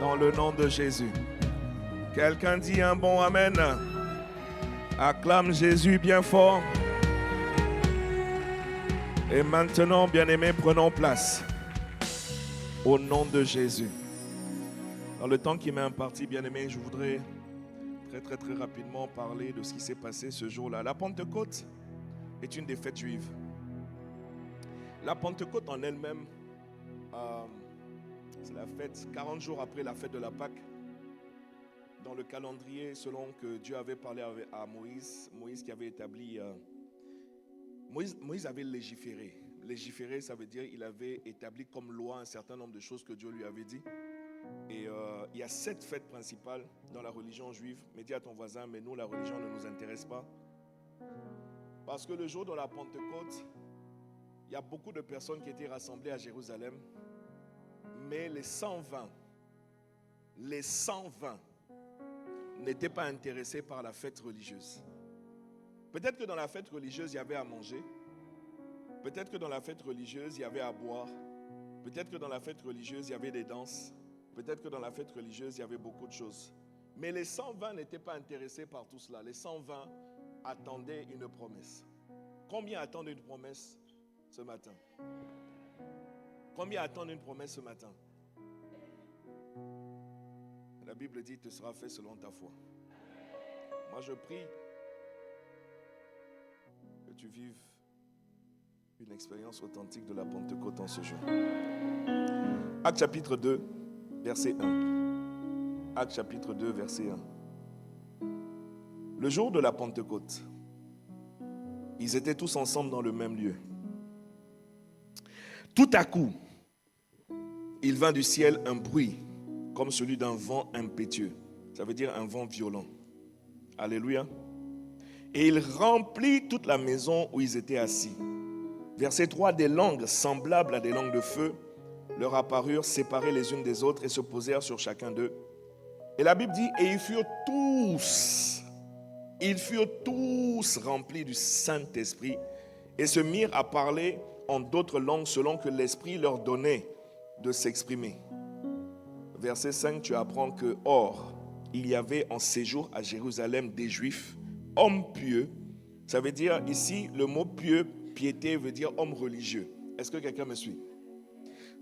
Dans le nom de Jésus. Quelqu'un dit un bon amen. Acclame Jésus bien fort. Et maintenant, bien-aimés, prenons place. Au nom de Jésus. Dans le temps qui m'est imparti, bien-aimés, je voudrais très rapidement parler de ce qui s'est passé ce jour-là. La Pentecôte est une des fêtes juives. La Pentecôte en elle-même, c'est la fête 40 jours après la fête de la Pâque. Dans le calendrier, selon que Dieu avait parlé à Moïse, Moïse qui avait établi... Moïse avait légiféré. Légiférer, ça veut dire qu'il avait établi comme loi un certain nombre de choses que Dieu lui avait dit. Et il y a 7 fêtes principales dans la religion juive. Mais dis à ton voisin, mais nous, la religion ne nous intéresse pas. Parce que le jour de la Pentecôte, il y a beaucoup de personnes qui étaient rassemblées à Jérusalem. Mais les 120 n'étaient pas intéressés par la fête religieuse. Peut-être que dans la fête religieuse, il y avait à manger. Peut-être que dans la fête religieuse, il y avait à boire. Peut-être que dans la fête religieuse, il y avait des danses. Peut-être que dans la fête religieuse, il y avait beaucoup de choses. Mais les 120 n'étaient pas intéressés par tout cela. Les 120 attendaient une promesse. Combien attendent une promesse ce matin? Combien attendent une promesse ce matin? La Bible dit, te sera fait selon ta foi. Moi, je prie que tu vives une expérience authentique de la Pentecôte en ce jour. Actes chapitre 2, verset 1. Actes chapitre 2, verset 1. Le jour de la Pentecôte, ils étaient tous ensemble dans le même lieu. Tout à coup, il vint du ciel un bruit comme celui d'un vent impétueux. Ça veut dire un vent violent. Alléluia. Et il remplit toute la maison où ils étaient assis. Verset 3, des langues semblables à des langues de feu leur apparurent séparées les unes des autres et se posèrent sur chacun d'eux. Et la Bible dit, et ils furent tous remplis du Saint-Esprit et se mirent à parler en d'autres langues selon que l'Esprit leur donnait de s'exprimer. Verset 5, tu apprends que, or, il y avait en séjour à Jérusalem des Juifs, hommes pieux. Ça veut dire ici, le mot pieux, piété veut dire homme religieux. Est-ce que quelqu'un me suit?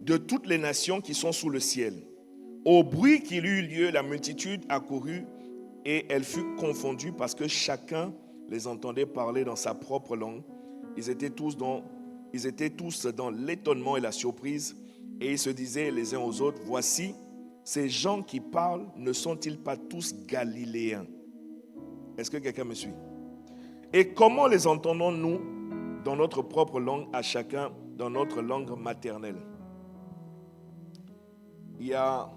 De toutes les nations qui sont sous le ciel. Au bruit qu'il eut lieu, la multitude accourut et elle fut confondue parce que chacun les entendait parler dans sa propre langue. Ils étaient tous dans l'étonnement et la surprise et ils se disaient les uns aux autres, voici, ces gens qui parlent ne sont-ils pas tous galiléens? Est-ce que quelqu'un me suit? Et comment les entendons-nous dans notre propre langue, à chacun dans notre langue maternelle? Il y a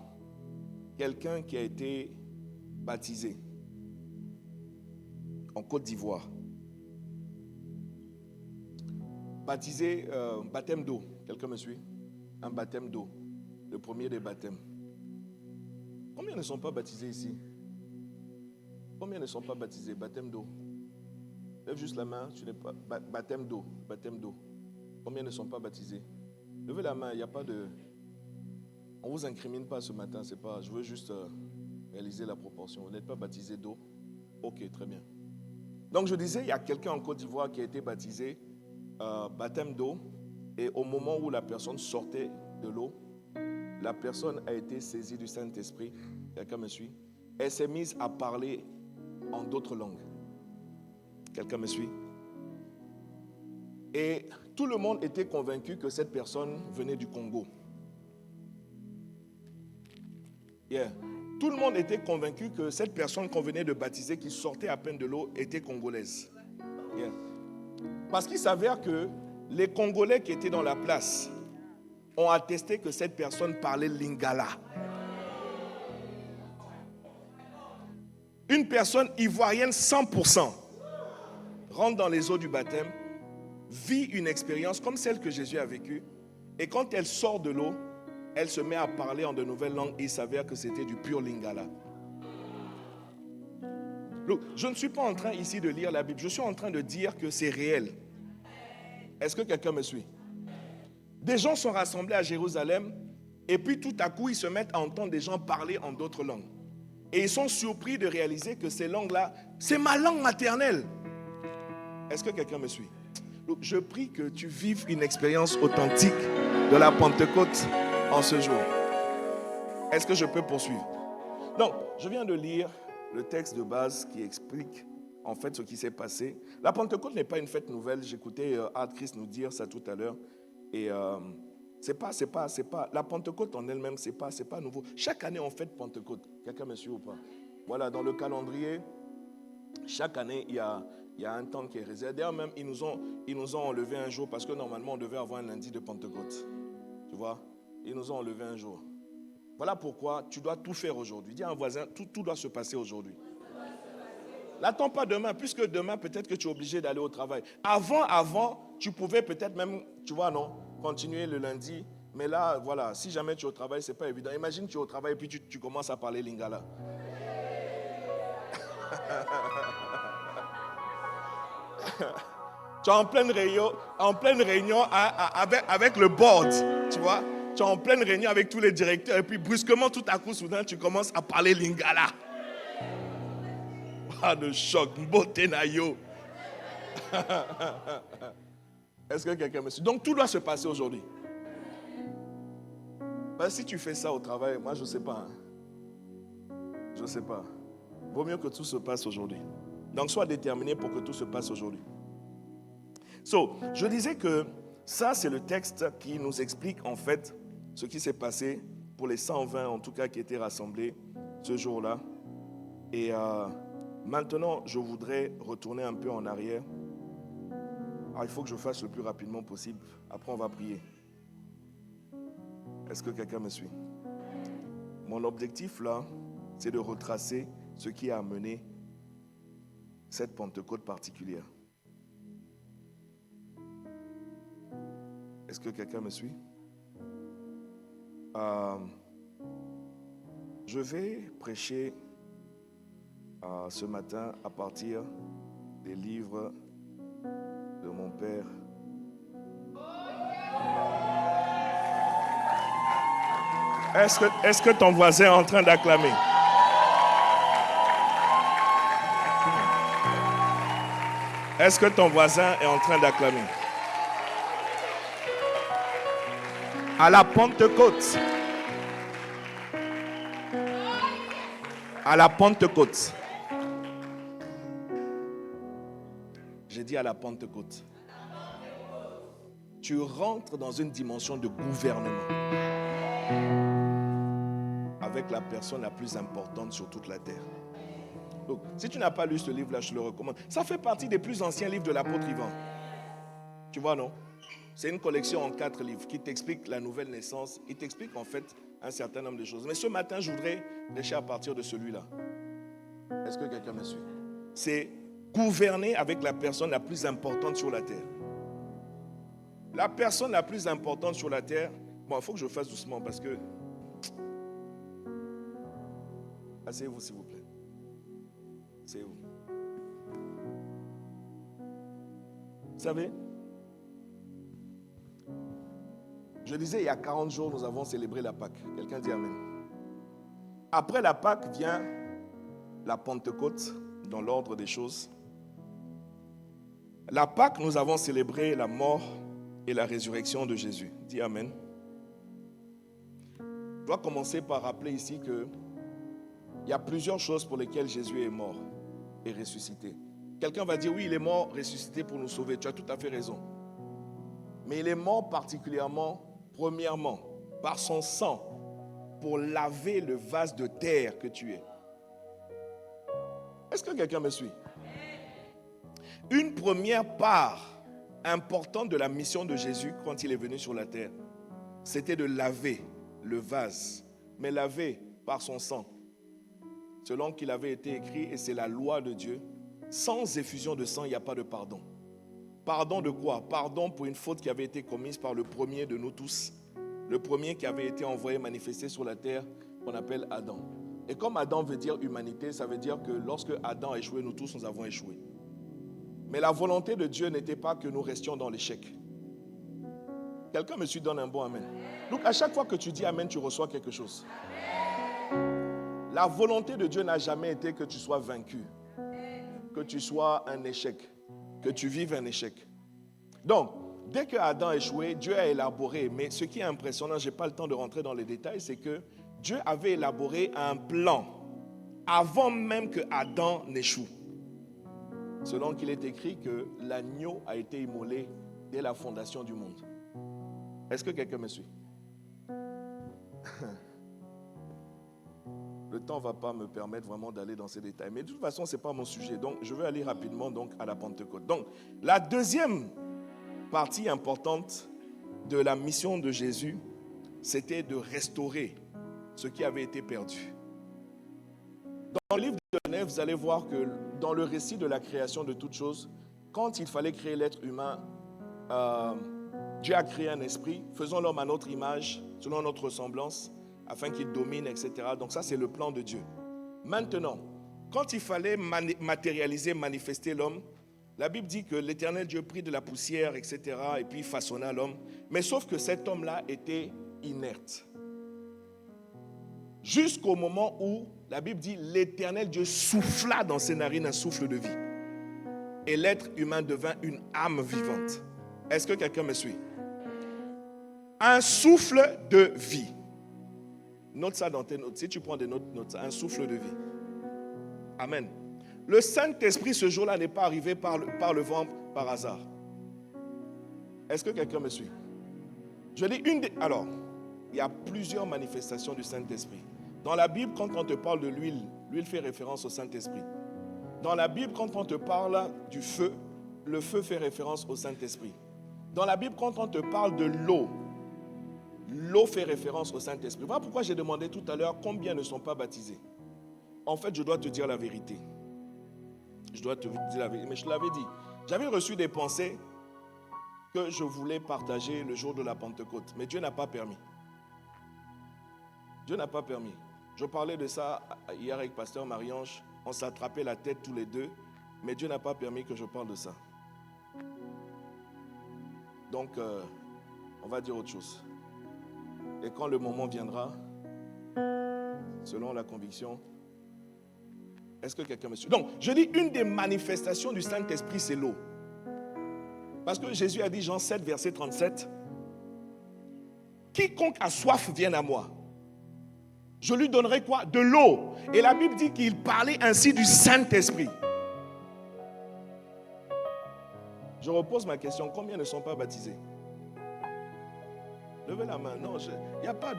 quelqu'un qui a été baptisé en Côte d'Ivoire. Baptisé, baptême d'eau. Quelqu'un me suit? Un baptême d'eau. Le premier des baptêmes. Combien ne sont pas baptisés ici? Combien ne sont pas baptisés? Baptême d'eau. Lève juste la main, tu n'es pas. Baptême d'eau. Baptême d'eau. Combien ne sont pas baptisés? Levez la main, il n'y a pas de. On ne vous incrimine pas ce matin, c'est pas. Je veux juste réaliser la proportion. Vous n'êtes pas baptisé d'eau? Ok, très bien. Donc je disais, il y a quelqu'un en Côte d'Ivoire qui a été baptisé, baptême d'eau, et au moment où la personne sortait de l'eau, la personne a été saisie du Saint-Esprit. Quelqu'un me suit? Elle s'est mise à parler en d'autres langues. Quelqu'un me suit? Et tout le monde était convaincu que cette personne venait du Congo. Yeah. Tout le monde était convaincu que cette personne qu'on venait de baptiser, qui sortait à peine de l'eau, était congolaise. Yeah. Parce qu'il s'avère que les Congolais qui étaient dans la place ont attesté que cette personne parlait lingala. Une personne ivoirienne 100% rentre dans les eaux du baptême, vit une expérience comme celle que Jésus a vécue, et quand elle sort de l'eau, elle se met à parler en de nouvelles langues et il s'avère que c'était du pur lingala. Donc, je ne suis pas en train ici de lire la Bible, je suis en train de dire que c'est réel. Est-ce que quelqu'un me suit? Des gens sont rassemblés à Jérusalem Et puis tout à coup, ils se mettent à entendre des gens parler en d'autres langues. Et ils sont surpris de réaliser que ces langues-là, c'est ma langue maternelle. Est-ce que quelqu'un me suit? Donc, je prie que tu vives une expérience authentique de la Pentecôte en ce jour. Est-ce que je peux poursuivre? Donc, je viens de lire le texte de base qui explique en fait ce qui s'est passé. La Pentecôte n'est pas une fête nouvelle. J'écoutais Art Christ nous dire ça tout à l'heure. Et c'est pas. La Pentecôte en elle-même, c'est pas nouveau. Chaque année, on fête Pentecôte. Quelqu'un me suit ou pas? Voilà, dans le calendrier, chaque année, il y a un temps qui est réservé. D'ailleurs, même, ils nous ont enlevé un jour parce que normalement, on devait avoir un lundi de Pentecôte. Tu vois? Ils nous ont enlevé un jour. Voilà pourquoi tu dois tout faire aujourd'hui. Dis à un voisin, tout doit se passer aujourd'hui. N'attends pas demain, puisque demain, peut-être que tu es obligé d'aller au travail. Avant, tu pouvais peut-être même, tu vois, non, continuer le lundi. Mais là, voilà, si jamais tu es au travail, ce n'est pas évident. Imagine tu es au travail et puis tu commences à parler lingala. Tu es en pleine réunion avec le board, tu vois. Tu es en pleine réunion avec tous les directeurs et puis brusquement, tout à coup, soudain, tu commences à parler lingala. Ah, de choc, Mbotenayo. Est-ce que quelqu'un me suit? Donc, tout doit se passer aujourd'hui. Ben, si tu fais ça au travail, moi, je ne sais pas. Je ne sais pas. Vaut mieux que tout se passe aujourd'hui. Donc, sois déterminé pour que tout se passe aujourd'hui. Je disais que ça, c'est le texte qui nous explique en fait ce qui s'est passé pour les 120, en tout cas, qui étaient rassemblés ce jour-là. Et maintenant, je voudrais retourner un peu en arrière. Il faut que je fasse le plus rapidement possible. Après, on va prier. Est-ce que quelqu'un me suit? Mon objectif, là, c'est de retracer ce qui a amené cette Pentecôte particulière. Est-ce que quelqu'un me suit? Je vais prêcher ce matin à partir des livres de mon père. Est-ce que ton voisin est en train d'acclamer? Est-ce que ton voisin est en train d'acclamer? À la Pentecôte. À la Pentecôte. J'ai dit à la Pentecôte. Tu rentres dans une dimension de gouvernement avec la personne la plus importante sur toute la terre. Donc, si tu n'as pas lu ce livre-là, je te le recommande. Ça fait partie des plus anciens livres de l'apôtre Ivan. Tu vois, non? C'est une collection en 4 livres qui t'explique la nouvelle naissance. Il t'explique en fait un certain nombre de choses. Mais ce matin, je voudrais prêcher à partir de celui-là. Est-ce que quelqu'un me suit? C'est gouverner avec la personne la plus importante sur la terre. La personne la plus importante sur la terre. Bon, il faut que je fasse doucement parce que... Asseyez-vous s'il vous plaît. Asseyez-vous. Vous savez, je disais, il y a 40 jours, nous avons célébré la Pâque. Quelqu'un dit Amen. Après la Pâque vient la Pentecôte, dans l'ordre des choses. La Pâque, nous avons célébré la mort et la résurrection de Jésus. Dis Amen. Je dois commencer par rappeler ici qu'il y a plusieurs choses pour lesquelles Jésus est mort et ressuscité. Quelqu'un va dire, oui, il est mort, ressuscité pour nous sauver. Tu as tout à fait raison. Mais il est mort particulièrement, premièrement, par son sang, pour laver le vase de terre que tu es. Est-ce que quelqu'un me suit? Une première part importante de la mission de Jésus quand il est venu sur la terre, c'était de laver le vase, mais laver par son sang. Selon qu'il avait été écrit, et c'est la loi de Dieu, sans effusion de sang, il n'y a pas de pardon. Pardon de quoi? Pardon pour une faute qui avait été commise par le premier de nous tous. Le premier qui avait été envoyé manifester sur la terre, qu'on appelle Adam. Et comme Adam veut dire humanité, ça veut dire que lorsque Adam a échoué, nous tous, nous avons échoué. Mais la volonté de Dieu n'était pas que nous restions dans l'échec. Quelqu'un me suit, donne un bon amen. Donc à chaque fois que tu dis amen, tu reçois quelque chose. La volonté de Dieu n'a jamais été que tu sois vaincu, que tu sois un échec, que tu vives un échec. Donc, dès que Adam a échoué, Dieu a élaboré. Mais ce qui est impressionnant, je n'ai pas le temps de rentrer dans les détails, c'est que Dieu avait élaboré un plan avant même que Adam n'échoue. Selon qu'il est écrit que l'agneau a été immolé dès la fondation du monde. Est-ce que quelqu'un me suit? Le temps ne va pas me permettre vraiment d'aller dans ces détails. Mais de toute façon, ce n'est pas mon sujet. Donc, je vais aller rapidement donc, à la Pentecôte. Donc, la deuxième partie importante de la mission de Jésus, c'était de restaurer ce qui avait été perdu. Dans le livre de Genèse, vous allez voir que dans le récit de la création de toutes choses, quand il fallait créer l'être humain, Dieu a créé un esprit, faisons l'homme à notre image, selon notre ressemblance, afin qu'il domine, etc. Donc ça, c'est le plan de Dieu. Maintenant, quand il fallait matérialiser, manifester l'homme, la Bible dit que l'Éternel Dieu prit de la poussière, etc. et puis façonna l'homme. Mais sauf que cet homme-là était inerte. Jusqu'au moment où, la Bible dit, l'Éternel Dieu souffla dans ses narines un souffle de vie. Et l'être humain devint une âme vivante. Est-ce que quelqu'un me suit? Un souffle de vie. Note ça dans tes notes. Si tu prends des notes, note ça. Un souffle de vie. Amen. Le Saint-Esprit, ce jour-là, n'est pas arrivé par le vent, par hasard. Est-ce que quelqu'un me suit? Je dis alors, il y a plusieurs manifestations du Saint-Esprit. Dans la Bible, quand on te parle de l'huile, l'huile fait référence au Saint-Esprit. Dans la Bible, quand on te parle du feu, le feu fait référence au Saint-Esprit. Dans la Bible, quand on te parle de l'eau, l'eau fait référence au Saint-Esprit. Voilà pourquoi j'ai demandé tout à l'heure combien ne sont pas baptisés. En fait, je dois te dire la vérité. Je dois te dire la vérité, mais je te l'avais dit. J'avais reçu des pensées que je voulais partager le jour de la Pentecôte, mais Dieu n'a pas permis. Dieu n'a pas permis. Je parlais de ça hier avec Pasteur Marie-Ange. On s'attrapait la tête tous les deux, mais Dieu n'a pas permis que je parle de ça. Donc, on va dire autre chose. Et quand le moment viendra, selon la conviction, est-ce que quelqu'un me suit? Donc, je dis une des manifestations du Saint-Esprit, c'est l'eau. Parce que Jésus a dit, Jean 7, verset 37, « Quiconque a soif vienne à moi. Je lui donnerai quoi? De l'eau. » Et la Bible dit qu'il parlait ainsi du Saint-Esprit. Je repose ma question, combien ne sont pas baptisés? Levez la main. Non, il n'y a pas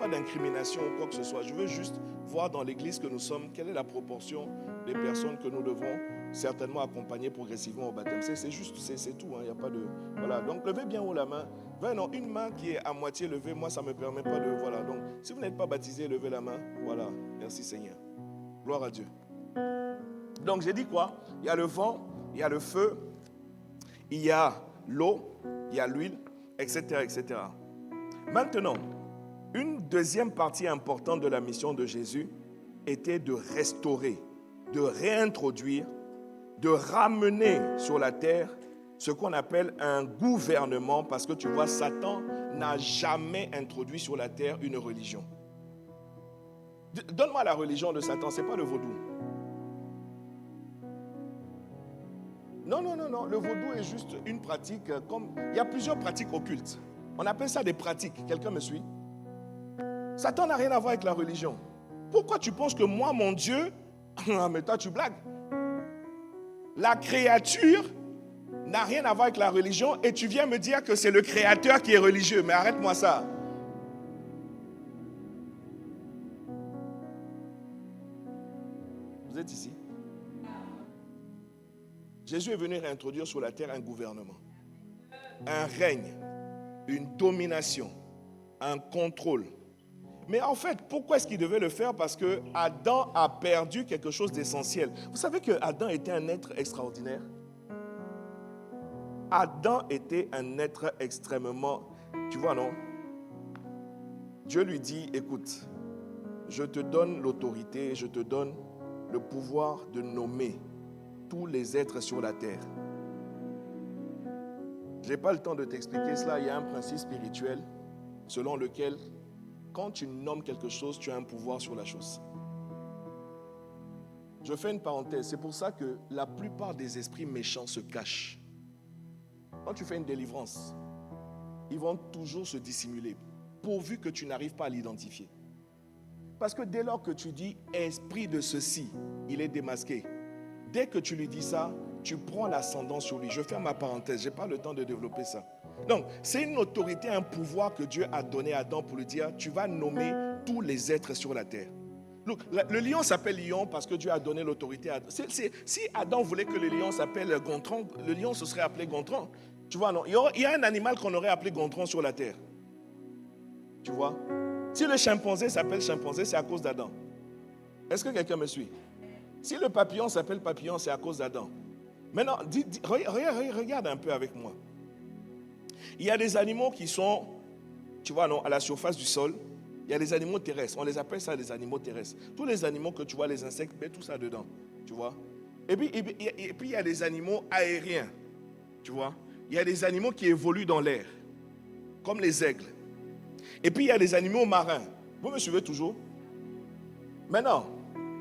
d'incrimination ou quoi que ce soit. Je veux juste voir dans l'église que nous sommes, quelle est la proportion des personnes que nous devons certainement accompagner progressivement au baptême. C'est juste, c'est tout. Il n'y a pas de... Voilà, donc levez bien haut la main. Non, une main qui est à moitié levée, moi, ça ne me permet pas de... Voilà, donc si vous n'êtes pas baptisé, levez la main. Voilà, merci Seigneur. Gloire à Dieu. Donc j'ai dit quoi? Il y a le vent, il y a le feu, il y a l'eau, il y a l'huile, etc., etc. Maintenant, une deuxième partie importante de la mission de Jésus était de restaurer, de réintroduire, de ramener sur la terre ce qu'on appelle un gouvernement, parce que tu vois, Satan n'a jamais introduit sur la terre une religion. Donne-moi la religion de Satan, ce n'est pas le vaudou. Non, le vaudou est juste une pratique, il y a plusieurs pratiques occultes. On appelle ça des pratiques. Quelqu'un me suit? Satan n'a rien à voir avec la religion. Pourquoi tu penses que moi, mon Dieu, mais toi tu blagues. La créature n'a rien à voir avec la religion et tu viens me dire que c'est le créateur qui est religieux. Mais arrête-moi ça. Vous êtes ici? Jésus est venu réintroduire sur la terre un gouvernement, un règne, une domination, un contrôle. Mais en fait, pourquoi est-ce qu'il devait le faire? Parce que Adam a perdu quelque chose d'essentiel. Vous savez que Adam était un être extraordinaire. Adam était un être extrêmement... Tu vois, non? Dieu lui dit, écoute, je te donne l'autorité, je te donne le pouvoir de nommer tous les êtres sur la terre. Je n'ai pas le temps de t'expliquer cela. Il y a un principe spirituel selon lequel, quand tu nommes quelque chose, tu as un pouvoir sur la chose. Je fais une parenthèse. C'est pour ça que la plupart des esprits méchants se cachent. Quand tu fais une délivrance, ils vont toujours se dissimuler, pourvu que tu n'arrives pas à l'identifier. Parce que dès lors que tu dis « esprit de ceci », il est démasqué. Dès que tu lui dis ça, tu prends l'ascendant sur lui. Je ferme ma parenthèse, je n'ai pas le temps de développer ça. Donc, c'est une autorité, un pouvoir que Dieu a donné à Adam pour lui dire « tu vas nommer tous les êtres sur la terre ». Le lion s'appelle lion parce que Dieu a donné l'autorité à Adam. Si Adam voulait que le lion s'appelle Gontran, le lion se serait appelé Gontran. Tu vois, non? Il y a un animal qu'on aurait appelé Gontran sur la terre. Tu vois? Si le chimpanzé s'appelle chimpanzé, c'est à cause d'Adam. Est-ce que quelqu'un me suit? Si le papillon s'appelle papillon, c'est à cause d'Adam. Maintenant, regarde un peu avec moi. Il y a des animaux qui sont, tu vois, non, à la surface du sol. Il y a des animaux terrestres. On les appelle ça des animaux terrestres. Tous les animaux que tu vois, les insectes, mets tout ça dedans. Tu vois? Et puis, il y a des animaux aériens. Tu vois? Il y a des animaux qui évoluent dans l'air, comme les aigles. Et puis, il y a des animaux marins. Vous me suivez toujours? Maintenant,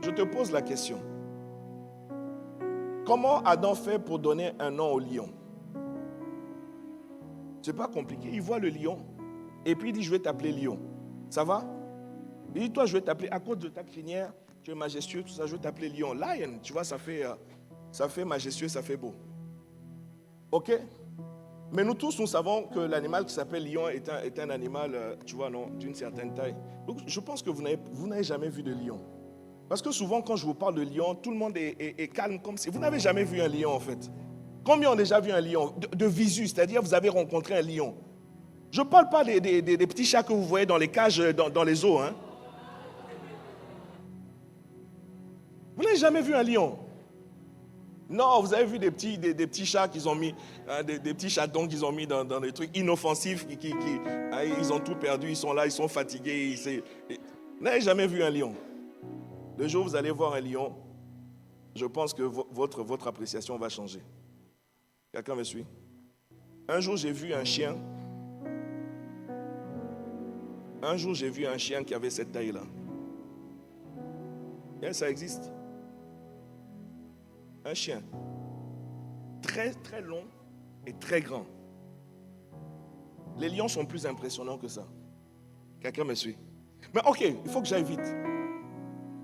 je te pose la question. Comment Adam fait pour donner un nom au lion? C'est pas compliqué. Il voit le lion et puis il dit, je vais t'appeler lion. Ça va? Il dit, toi, je vais t'appeler, à cause de ta crinière, tu es majestueux, tout ça, je vais t'appeler lion. Lion, tu vois, ça fait majestueux, ça fait beau. Ok? Mais nous tous, nous savons que l'animal qui s'appelle lion est un animal, tu vois, non, d'une certaine taille. Donc, je pense que vous n'avez jamais vu de lion. Parce que souvent, quand je vous parle de lion, tout le monde est calme comme si... Vous n'avez jamais vu un lion, en fait. Combien ont déjà vu un lion? De visu, c'est-à-dire vous avez rencontré un lion. Je ne parle pas des petits chats que vous voyez dans les cages, dans les zoos. Hein. Vous n'avez jamais vu un lion? Non, vous avez vu des petits chats qu'ils ont mis, hein, des petits chatons qu'ils ont mis dans des trucs inoffensifs, ils ont tout perdu, ils sont là, ils sont fatigués. Vous n'avez jamais vu un lion. Le jour où vous allez voir un lion, je pense que votre appréciation va changer. Quelqu'un me suit? Un jour, j'ai vu un chien. Un jour, j'ai vu un chien qui avait cette taille-là. Et ça existe. Un chien. Très, très long et très grand. Les lions sont plus impressionnants que ça. Quelqu'un me suit? Mais ok, il faut que j'aille vite.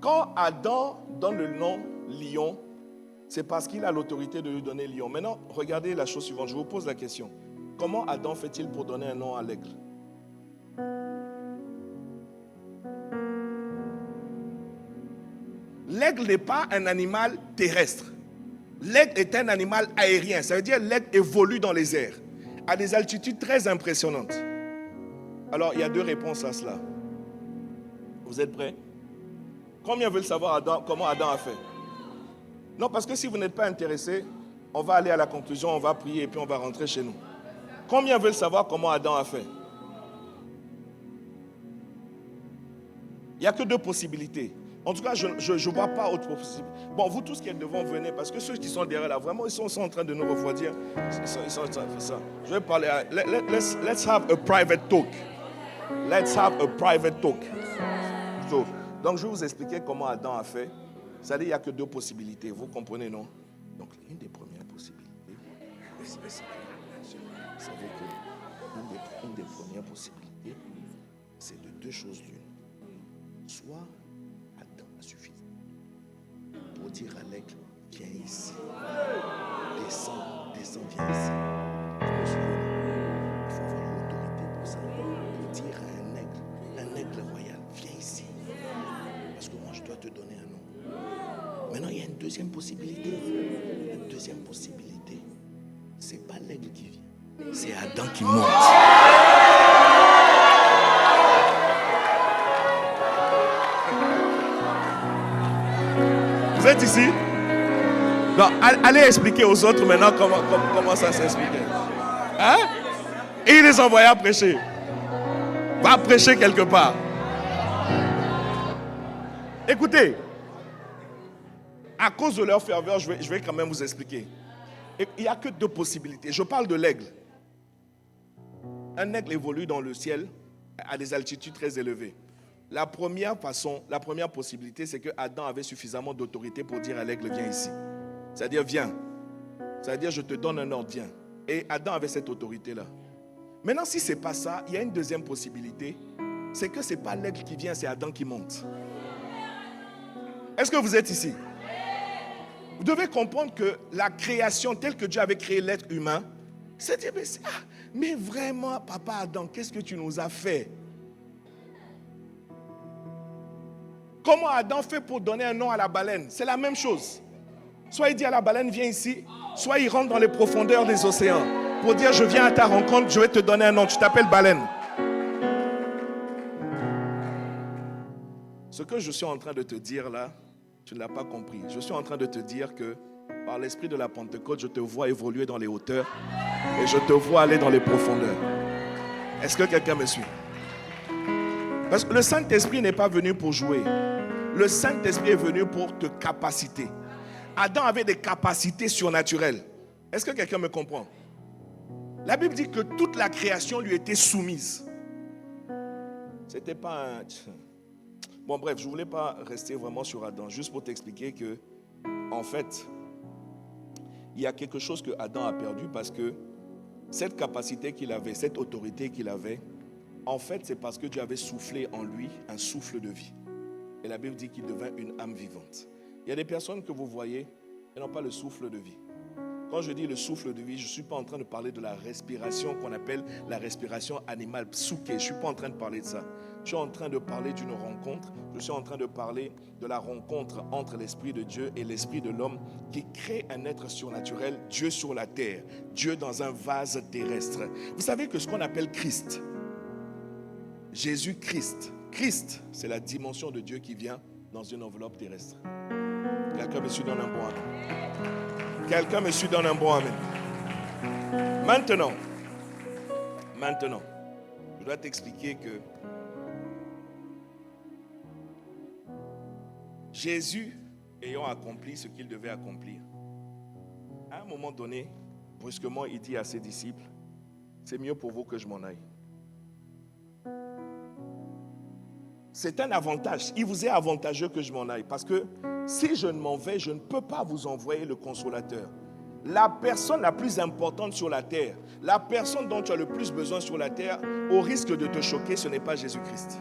Quand Adam donne le nom lion, c'est parce qu'il a l'autorité de lui donner lion. Maintenant, regardez la chose suivante. Je vous pose la question. Comment Adam fait-il pour donner un nom à l'aigle? L'aigle n'est pas un animal terrestre. L'aigle est un animal aérien. Ça veut dire que l'aigle évolue dans les airs, à des altitudes très impressionnantes. Alors, il y a deux réponses à cela. Vous êtes prêts? Combien veulent savoir comment Adam a fait? Non, parce que si vous n'êtes pas intéressé, on va aller à la conclusion, on va prier et puis on va rentrer chez nous. Combien veulent savoir comment Adam a fait? Il n'y a que deux possibilités. En tout cas, je ne vois pas autre possibilité. Bon, vous tous qui êtes devant, venez, parce que ceux qui sont derrière là, vraiment, ils sont en train de nous refroidir. Ils sont en train de faire ça. Je vais parler à... Let's have a private talk. Let's have a private talk. Donc, je vais vous expliquer comment Adam a fait. C'est-à-dire, il n'y a que deux possibilités. Vous comprenez, non? Donc, une des premières possibilités, vous savez que une des premières possibilités, c'est de deux choses l'une. Soit Adam a suffi pour dire à l'aigle, viens ici. Descends, viens ici. Je me souviens, il faut avoir l'autorité pour ça. Pour dire à un aigle royal, viens ici. Parce que moi, je dois te donner un nom. Maintenant, il y a une deuxième possibilité. La deuxième possibilité, c'est pas l'aigle qui vient, c'est Adam qui monte. Vous êtes ici? Non, allez expliquer aux autres maintenant comment ça s'explique. Hein? Et il les envoie à prêcher. Va prêcher quelque part. Écoutez, à cause de leur ferveur, je vais quand même vous expliquer. Il n'y a que deux possibilités. Je parle de l'aigle. un aigle évolue dans le ciel à des altitudes très élevées. La première possibilité, c'est que Adam avait suffisamment d'autorité pour dire à l'aigle, viens ici. C'est-à-dire, viens. C'est-à-dire, je te donne un ordre, viens. Et Adam avait cette autorité-là. Maintenant, si ce n'est pas ça, il y a une deuxième possibilité. C'est que ce n'est pas l'aigle qui vient, c'est Adam qui monte. Est-ce que vous êtes ici? Vous devez comprendre que la création telle que Dieu avait créé l'être humain, c'est dire, mais vraiment, papa Adam, qu'est-ce que tu nous as fait? Comment Adam fait pour donner un nom à la baleine? C'est la même chose. Soit il dit à la baleine, viens ici, soit il rentre dans les profondeurs des océans pour dire, je viens à ta rencontre, je vais te donner un nom, tu t'appelles baleine. Ce que je suis en train de te dire là, tu ne l'as pas compris. Je suis en train de te dire que par l'esprit de la Pentecôte, je te vois évoluer dans les hauteurs et je te vois aller dans les profondeurs. Est-ce que quelqu'un me suit? Parce que le Saint-Esprit n'est pas venu pour jouer. Le Saint-Esprit est venu pour te capaciter. Adam avait des capacités surnaturelles. Est-ce que quelqu'un me comprend? La Bible dit que toute la création lui était soumise. C'était pas un... Bon bref, je ne voulais pas rester vraiment sur Adam, juste pour t'expliquer que, en fait, il y a quelque chose que Adam a perdu parce que cette capacité qu'il avait, cette autorité qu'il avait, en fait, c'est parce que Dieu avait soufflé en lui un souffle de vie. Et la Bible dit qu'il devint une âme vivante. Il y a des personnes que vous voyez, elles n'ont pas le souffle de vie. Quand je dis le souffle de vie, je ne suis pas en train de parler de la respiration qu'on appelle la respiration animale, psuké. Je ne suis pas en train de parler de ça. Je suis en train de parler d'une rencontre. Je suis en train de parler de la rencontre entre l'Esprit de Dieu et l'Esprit de l'homme qui crée un être surnaturel, Dieu sur la terre, Dieu dans un vase terrestre. Vous savez que ce qu'on appelle Christ, Jésus-Christ, Christ, c'est la dimension de Dieu qui vient dans une enveloppe terrestre. Quelqu'un me suit, donne un bon amen. Quelqu'un me suit, donne un bon amen. Maintenant, je dois t'expliquer que Jésus, ayant accompli ce qu'il devait accomplir, à un moment donné, brusquement, il dit à ses disciples, c'est mieux pour vous que je m'en aille. C'est un avantage. Il vous est avantageux que je m'en aille. Parce que si je ne m'en vais, je ne peux pas vous envoyer le consolateur. La personne la plus importante sur la terre, la personne dont tu as le plus besoin sur la terre, au risque de te choquer, ce n'est pas Jésus-Christ.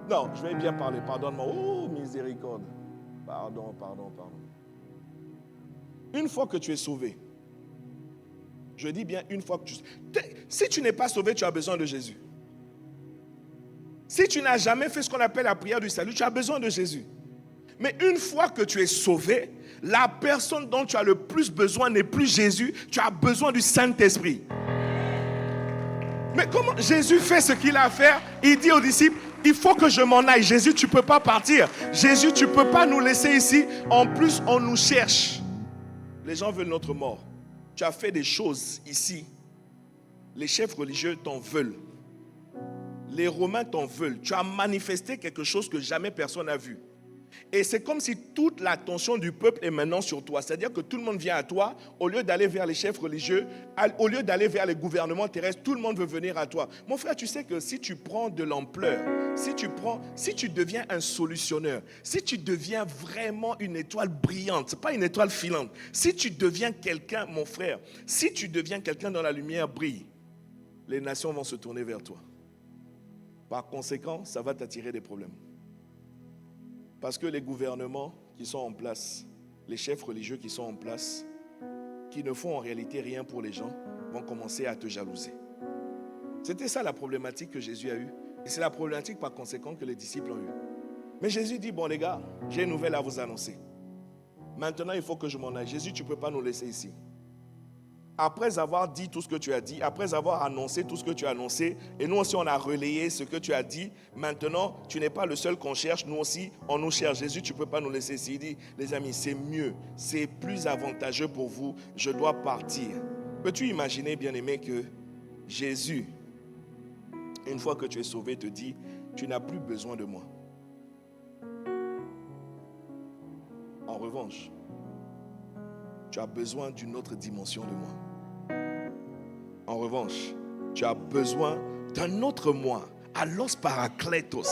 Non, je vais bien parler, pardonne-moi. Oh, miséricorde. Pardon. Une fois que tu es sauvé, je dis bien une fois que tu... Si tu n'es pas sauvé, tu as besoin de Jésus. Si tu n'as jamais fait ce qu'on appelle la prière du salut, tu as besoin de Jésus. Mais une fois que tu es sauvé, la personne dont tu as le plus besoin n'est plus Jésus, tu as besoin du Saint-Esprit. Mais comment Jésus fait ce qu'il a à faire? Il dit aux disciples, il faut que je m'en aille. Jésus, tu ne peux pas partir. Jésus, tu ne peux pas nous laisser ici. En plus, on nous cherche. Les gens veulent notre mort. Tu as fait des choses ici. Les chefs religieux t'en veulent. Les Romains t'en veulent. Tu as manifesté quelque chose que jamais personne n'a vu. Et c'est comme si toute l'attention du peuple est maintenant sur toi. C'est-à-dire que tout le monde vient à toi. Au lieu d'aller vers les chefs religieux, au lieu d'aller vers les gouvernements terrestres, tout le monde veut venir à toi. Mon frère, tu sais que si tu prends de l'ampleur, si tu deviens un solutionneur, si tu deviens vraiment une étoile brillante, pas une étoile filante, si tu deviens quelqu'un, mon frère, si tu deviens quelqu'un dont la lumière brille, les nations vont se tourner vers toi. Par conséquent, ça va t'attirer des problèmes. Parce que les gouvernements qui sont en place, les chefs religieux qui sont en place, qui ne font en réalité rien pour les gens, vont commencer à te jalouser. C'était ça la problématique que Jésus a eue. Et c'est la problématique par conséquent que les disciples ont eue. Mais Jésus dit, bon les gars, j'ai une nouvelle à vous annoncer. Maintenant, il faut que je m'en aille. Jésus, tu ne peux pas nous laisser ici. Après avoir dit tout ce que tu as dit, après avoir annoncé tout ce que tu as annoncé, et nous aussi on a relayé ce que tu as dit, maintenant tu n'es pas le seul qu'on cherche, nous aussi on nous cherche. Jésus, tu ne peux pas nous laisser ici. Il dit, les amis, c'est mieux, c'est plus avantageux pour vous, je dois partir. Peux-tu imaginer, bien-aimé, que Jésus, une fois que tu es sauvé, te dit, tu n'as plus besoin de moi. En revanche, tu as besoin d'une autre dimension de moi. En revanche, tu as besoin d'un autre moi. Allos parakletos.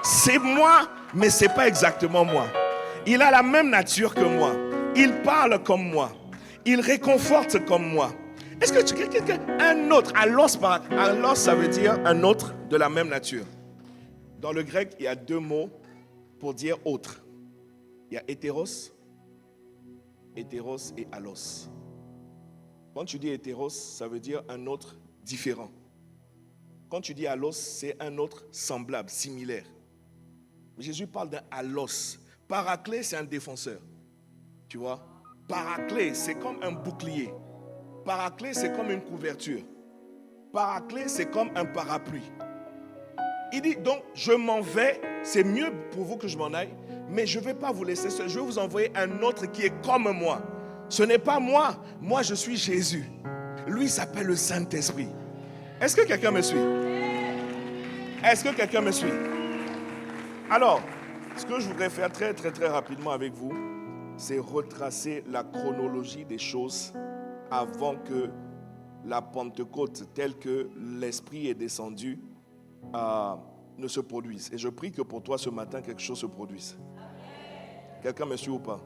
C'est moi, mais ce n'est pas exactement moi. Il a la même nature que moi. Il parle comme moi. Il réconforte comme moi. Est-ce que tu quelqu'un un autre, allos, ça veut dire un autre de la même nature. Dans le grec, il y a deux mots pour dire autre. Il y a hétéros et allos. Quand tu dis hétéros, ça veut dire un autre différent. Quand tu dis allos, c'est un autre semblable, similaire. Mais Jésus parle d'un allos. Paraclé, c'est un défenseur. Tu vois? Paraclé, c'est comme un bouclier. Paraclé, c'est comme une couverture. Paraclé, c'est comme un parapluie. Il dit donc, je m'en vais, c'est mieux pour vous que je m'en aille, mais je ne vais pas vous laisser seul. Je vais vous envoyer un autre qui est comme moi. Ce n'est pas moi, moi je suis Jésus. Lui s'appelle le Saint-Esprit. Est-ce que quelqu'un me suit? Est-ce que quelqu'un me suit? Alors, ce que je voudrais faire très rapidement avec vous, c'est retracer la chronologie des choses avant que la Pentecôte, telle que l'Esprit est descendu, ne se produise. Et je prie que pour toi ce matin, quelque chose se produise. Quelqu'un me suit ou pas?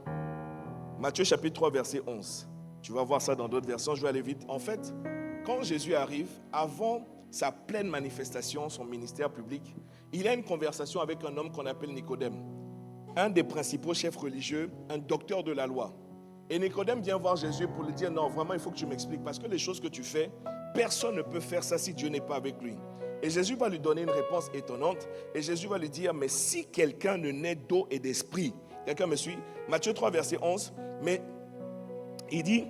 Matthieu chapitre 3, verset 11. Tu vas voir ça dans d'autres versions, je vais aller vite. En fait, quand Jésus arrive, avant sa pleine manifestation, son ministère public, il a une conversation avec un homme qu'on appelle Nicodème, un des principaux chefs religieux, un docteur de la loi. Et Nicodème vient voir Jésus pour lui dire, non, vraiment, il faut que tu m'expliques, parce que les choses que tu fais, personne ne peut faire ça si Dieu n'est pas avec lui. Et Jésus va lui donner une réponse étonnante, et Jésus va lui dire, mais si quelqu'un ne naît d'eau et d'esprit, quelqu'un me suit? Matthieu 3, verset 11, mais il dit,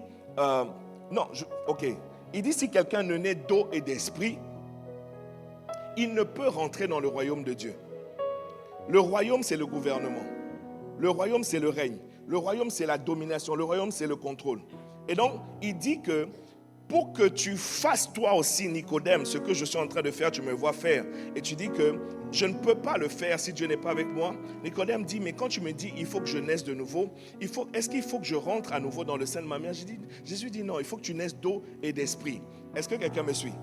il dit, si quelqu'un ne naît d'eau et d'esprit, il ne peut rentrer dans le royaume de Dieu. Le royaume, c'est le gouvernement. Le royaume, c'est le règne. Le royaume, c'est la domination. Le royaume, c'est le contrôle. Et donc, il dit que pour que tu fasses toi aussi, Nicodème, ce que je suis en train de faire, tu me vois faire. Et tu dis que je ne peux pas le faire si Dieu n'est pas avec moi. Nicodème dit, mais quand tu me dis, il faut que je naisse de nouveau, est-ce qu'il faut que je rentre à nouveau dans le sein de ma mère? Jésus dit non, il faut que tu naisses d'eau et d'esprit. Est-ce que quelqu'un me suit?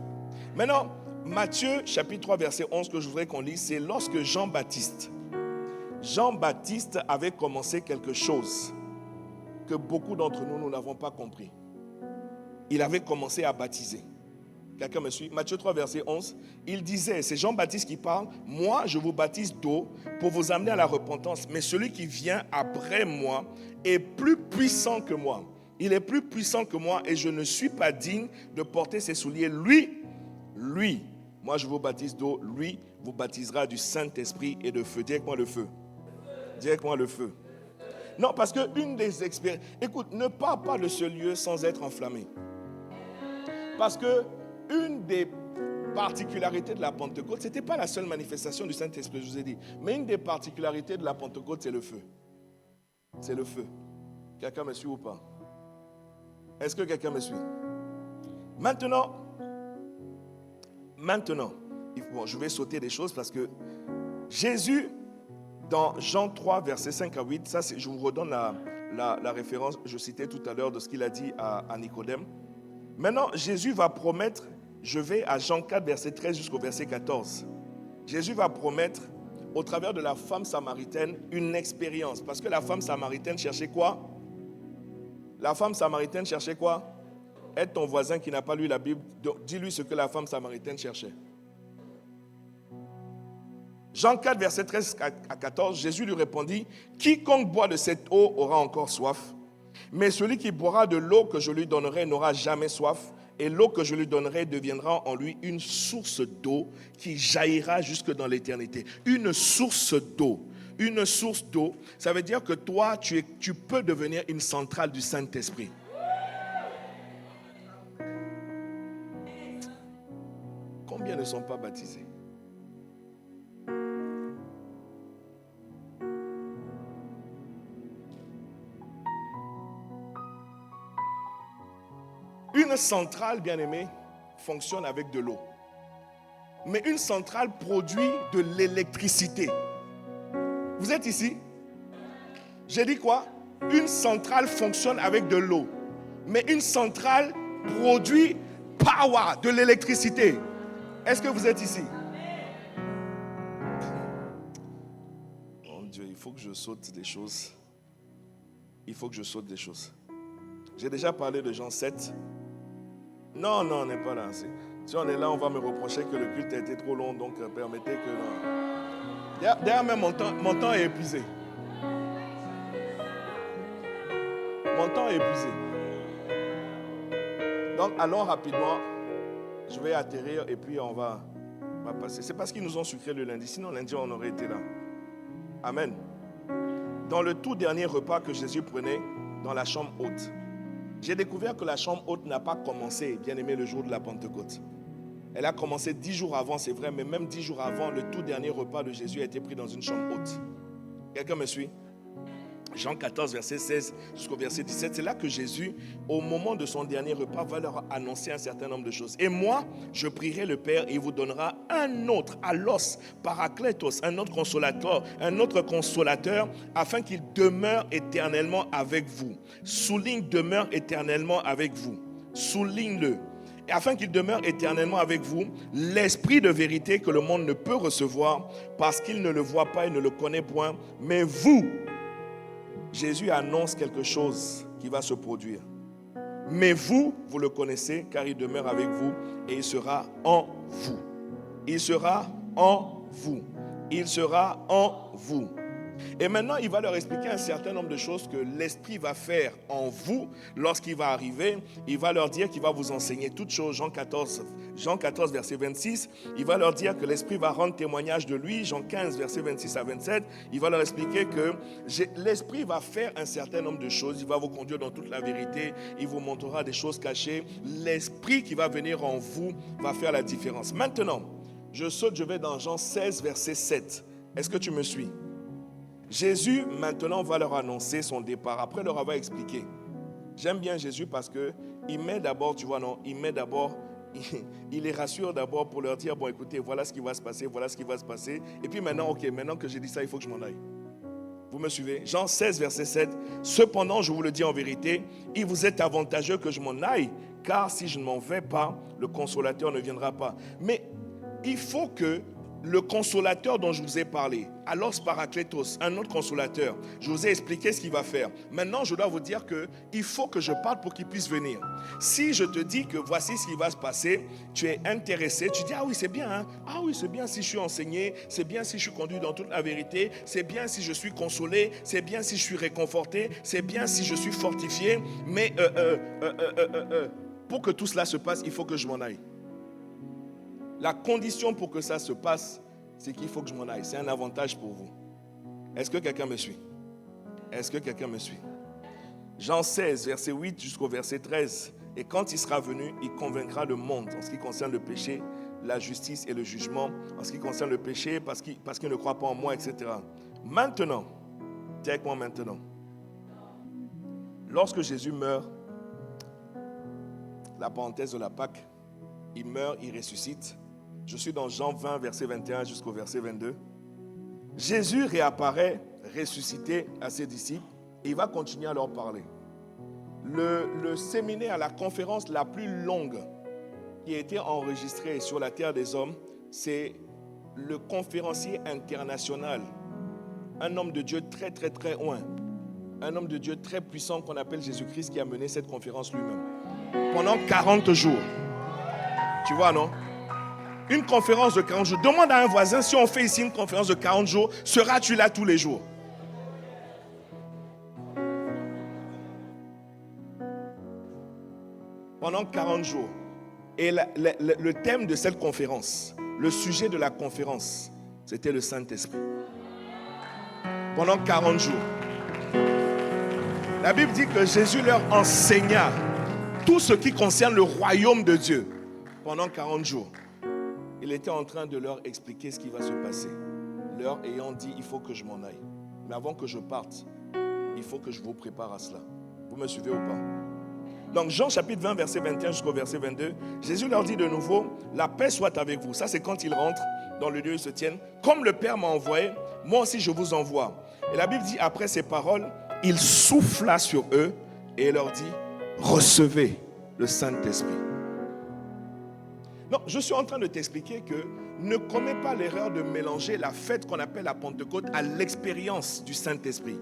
Maintenant, Matthieu chapitre 3, verset 11 que je voudrais qu'on lise, c'est lorsque Jean-Baptiste avait commencé quelque chose que beaucoup d'entre nous, nous n'avons pas compris. Il avait commencé à baptiser. Quelqu'un me suit? Matthieu 3, verset 11, il disait, c'est Jean-Baptiste qui parle, moi je vous baptise d'eau pour vous amener à la repentance, mais celui qui vient après moi est plus puissant que moi. Il est plus puissant que moi et je ne suis pas digne de porter ses souliers. Lui, moi je vous baptise d'eau, lui vous baptisera du Saint-Esprit et de feu. Dis avec moi le feu. Dis avec moi le feu. Non, parce qu'une des expériences... Écoute, ne pars pas de ce lieu sans être enflammé. Parce que une des particularités de la Pentecôte, ce n'était pas la seule manifestation du Saint-Esprit, je vous ai dit. Mais une des particularités de la Pentecôte, c'est le feu. C'est le feu. Quelqu'un me suit ou pas? Est-ce que quelqu'un me suit? Maintenant, bon, je vais sauter des choses parce que Jésus, dans Jean 3, versets 5 à 8, ça, je vous redonne la référence, je citais tout à l'heure de ce qu'il a dit à Nicodème. Maintenant, Jésus va promettre, je vais à Jean 4, verset 13 jusqu'au verset 14. Jésus va promettre, au travers de la femme samaritaine, une expérience. Parce que la femme samaritaine cherchait quoi? La femme samaritaine cherchait quoi? Aide ton voisin qui n'a pas lu la Bible, dis-lui ce que la femme samaritaine cherchait. Jean 4, verset 13 à 14, Jésus lui répondit, « Quiconque boit de cette eau aura encore soif, mais celui qui boira de l'eau que je lui donnerai n'aura jamais soif, et l'eau que je lui donnerai deviendra en lui une source d'eau qui jaillira jusque dans l'éternité. » Une source d'eau. Une source d'eau, ça veut dire que toi, tu peux devenir une centrale du Saint-Esprit. Combien ne sont pas baptisés? Une centrale, bien aimée, fonctionne avec de l'eau. Mais une centrale produit de l'électricité. Vous êtes ici? J'ai dit quoi? Une centrale fonctionne avec de l'eau. Mais une centrale produit power, de l'électricité. Est-ce que vous êtes ici? Mon Dieu, il faut que je saute des choses. Il faut que je saute des choses. J'ai déjà parlé de Jean 7. Non, on n'est pas là. Si on est là, on va me reprocher que le culte a été trop long, donc permettez que... D'ailleurs, même mon temps est épuisé. Mon temps est épuisé. Donc, allons rapidement. Je vais atterrir et puis on va passer. C'est parce qu'ils nous ont sucré le lundi. Sinon, lundi, on aurait été là. Amen. Dans le tout dernier repas que Jésus prenait dans la chambre haute, j'ai découvert que la chambre haute n'a pas commencé, bien aimé, le jour de la Pentecôte. Elle a commencé 10 jours avant, c'est vrai, mais même 10 jours avant, le tout dernier repas de Jésus a été pris dans une chambre haute. Quelqu'un me suit? Jean 14, verset 16 jusqu'au verset 17, c'est là que Jésus, au moment de son dernier repas, va leur annoncer un certain nombre de choses. Et moi, je prierai le Père et il vous donnera un autre, allos, parakletos, un autre consolateur, afin qu'il demeure éternellement avec vous. Souligne, demeure éternellement avec vous. Souligne-le. Et afin qu'il demeure éternellement avec vous, l'esprit de vérité que le monde ne peut recevoir, parce qu'il ne le voit pas et ne le connaît point, mais vous, Jésus annonce quelque chose qui va se produire. Mais vous le connaissez car il demeure avec vous et il sera en vous. Il sera en vous. Il sera en vous. Et maintenant, il va leur expliquer un certain nombre de choses que l'Esprit va faire en vous lorsqu'il va arriver. Il va leur dire qu'il va vous enseigner toutes choses. Jean 14, verset 26. Il va leur dire que l'Esprit va rendre témoignage de lui. Jean 15, verset 26 à 27. Il va leur expliquer que l'Esprit va faire un certain nombre de choses. Il va vous conduire dans toute la vérité. Il vous montrera des choses cachées. L'Esprit qui va venir en vous va faire la différence. Maintenant, je vais dans Jean 16, verset 7. Est-ce que tu me suis? Jésus, maintenant, va leur annoncer son départ. Après leur avoir expliqué. J'aime bien Jésus parce qu'il met d'abord, tu vois, non, il met d'abord, il les rassure d'abord pour leur dire, bon, écoutez, voilà ce qui va se passer, voilà ce qui va se passer. Et puis maintenant, ok, maintenant que j'ai dit ça, il faut que je m'en aille. Vous me suivez? Jean 16, verset 7. Cependant, je vous le dis en vérité, il vous est avantageux que je m'en aille, car si je ne m'en vais pas, le consolateur ne viendra pas. Mais il faut que le consolateur dont je vous ai parlé, alors parakletos, un autre consolateur, je vous ai expliqué ce qu'il va faire. Maintenant, je dois vous dire qu'il faut que je parle pour qu'il puisse venir. Si je te dis que voici ce qui va se passer, tu es intéressé, tu dis, ah oui, c'est bien, hein? Ah oui, c'est bien si je suis enseigné, c'est bien si je suis conduit dans toute la vérité, c'est bien si je suis consolé, c'est bien si je suis réconforté, c'est bien si je suis fortifié, mais pour que tout cela se passe, il faut que je m'en aille. La condition pour que ça se passe, c'est qu'il faut que je m'en aille. C'est un avantage pour vous. Est-ce que quelqu'un me suit? Est-ce que quelqu'un me suit? Jean 16, verset 8 jusqu'au verset 13. Et quand il sera venu, il convaincra le monde en ce qui concerne le péché, la justice et le jugement. En ce qui concerne le péché, parce qu'il ne croit pas en moi, etc. Maintenant, tiens avec moi maintenant. Lorsque Jésus meurt, la parenthèse de la Pâque, il meurt, il ressuscite. Je suis dans Jean 20, verset 21 jusqu'au verset 22. Jésus réapparaît, ressuscité à ses disciples, et il va continuer à leur parler. Le séminaire, la conférence la plus longue qui a été enregistrée sur la terre des hommes, c'est le conférencier international, un homme de Dieu très, très, très loin, un homme de Dieu très puissant qu'on appelle Jésus-Christ qui a mené cette conférence lui-même. Pendant 40 jours. Tu vois, non? Une conférence de 40 jours. Demande à un voisin, si on fait ici une conférence de 40 jours, seras-tu là tous les jours? Pendant 40 jours. Et le thème de cette conférence, le sujet de la conférence, c'était le Saint-Esprit. Pendant 40 jours. La Bible dit que Jésus leur enseigna tout ce qui concerne le royaume de Dieu. Pendant 40 jours. Il était en train de leur expliquer ce qui va se passer. Leur ayant dit, il faut que je m'en aille. Mais avant que je parte, il faut que je vous prépare à cela. Vous me suivez ou pas? Donc Jean chapitre 20, verset 21 jusqu'au verset 22, Jésus leur dit de nouveau, la paix soit avec vous. Ça c'est quand ils rentrent dans le lieu où ils se tiennent. Comme le Père m'a envoyé, moi aussi je vous envoie. Et la Bible dit, après ces paroles, il souffla sur eux et leur dit, recevez le Saint-Esprit. Non, je suis en train de t'expliquer que ne commets pas l'erreur de mélanger la fête qu'on appelle la Pentecôte à l'expérience du Saint-Esprit.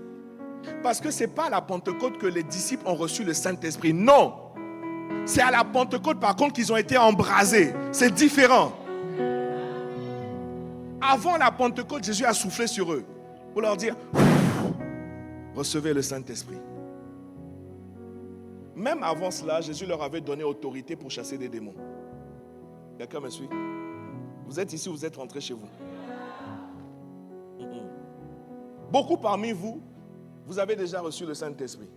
Parce que ce n'est pas à la Pentecôte que les disciples ont reçu le Saint-Esprit. Non. C'est à la Pentecôte par contre qu'ils ont été embrasés. C'est différent. Avant la Pentecôte, Jésus a soufflé sur eux pour leur dire, recevez le Saint-Esprit. Même avant cela, Jésus leur avait donné autorité pour chasser des démons. Quelqu'un me suit? Vous êtes ici, vous êtes rentrés chez vous. Beaucoup parmi vous, vous avez déjà reçu le Saint-Esprit.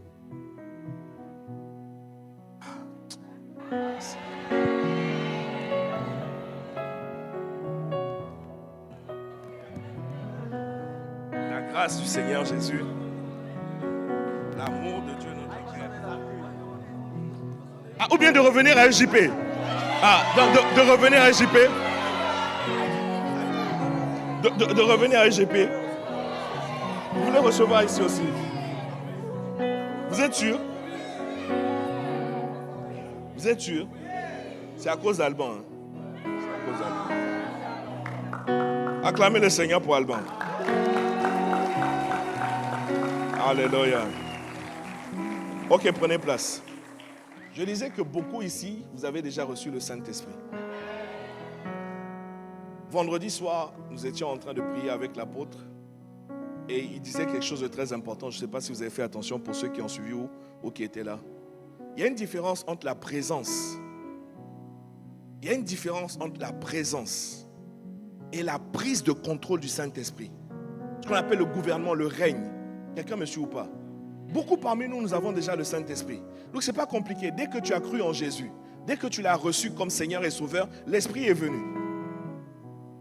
La grâce du Seigneur Jésus, l'amour de Dieu notre Créateur. Ou bien de revenir à SJP. De revenir à SJP. De revenir à SJP. Vous voulez recevoir ici aussi? Vous êtes sûr? Vous êtes sûr? C'est à cause d'Alban. C'est à cause d'Alban. Acclamez le Seigneur pour Alban. Alléluia. Ok, prenez place. Je disais que beaucoup ici, vous avez déjà reçu le Saint-Esprit. Vendredi soir, nous étions en train de prier avec l'apôtre et il disait quelque chose de très important. Je ne sais pas si vous avez fait attention pour ceux qui ont suivi ou qui étaient là. Il y a une différence entre la présence. Il y a une différence entre la présence et la prise de contrôle du Saint-Esprit. Ce qu'on appelle le gouvernement, le règne. Quelqu'un me suit ou pas? Beaucoup parmi nous, nous avons déjà le Saint-Esprit. Donc ce n'est pas compliqué. Dès que tu as cru en Jésus, dès que tu l'as reçu comme Seigneur et Sauveur, l'Esprit est venu.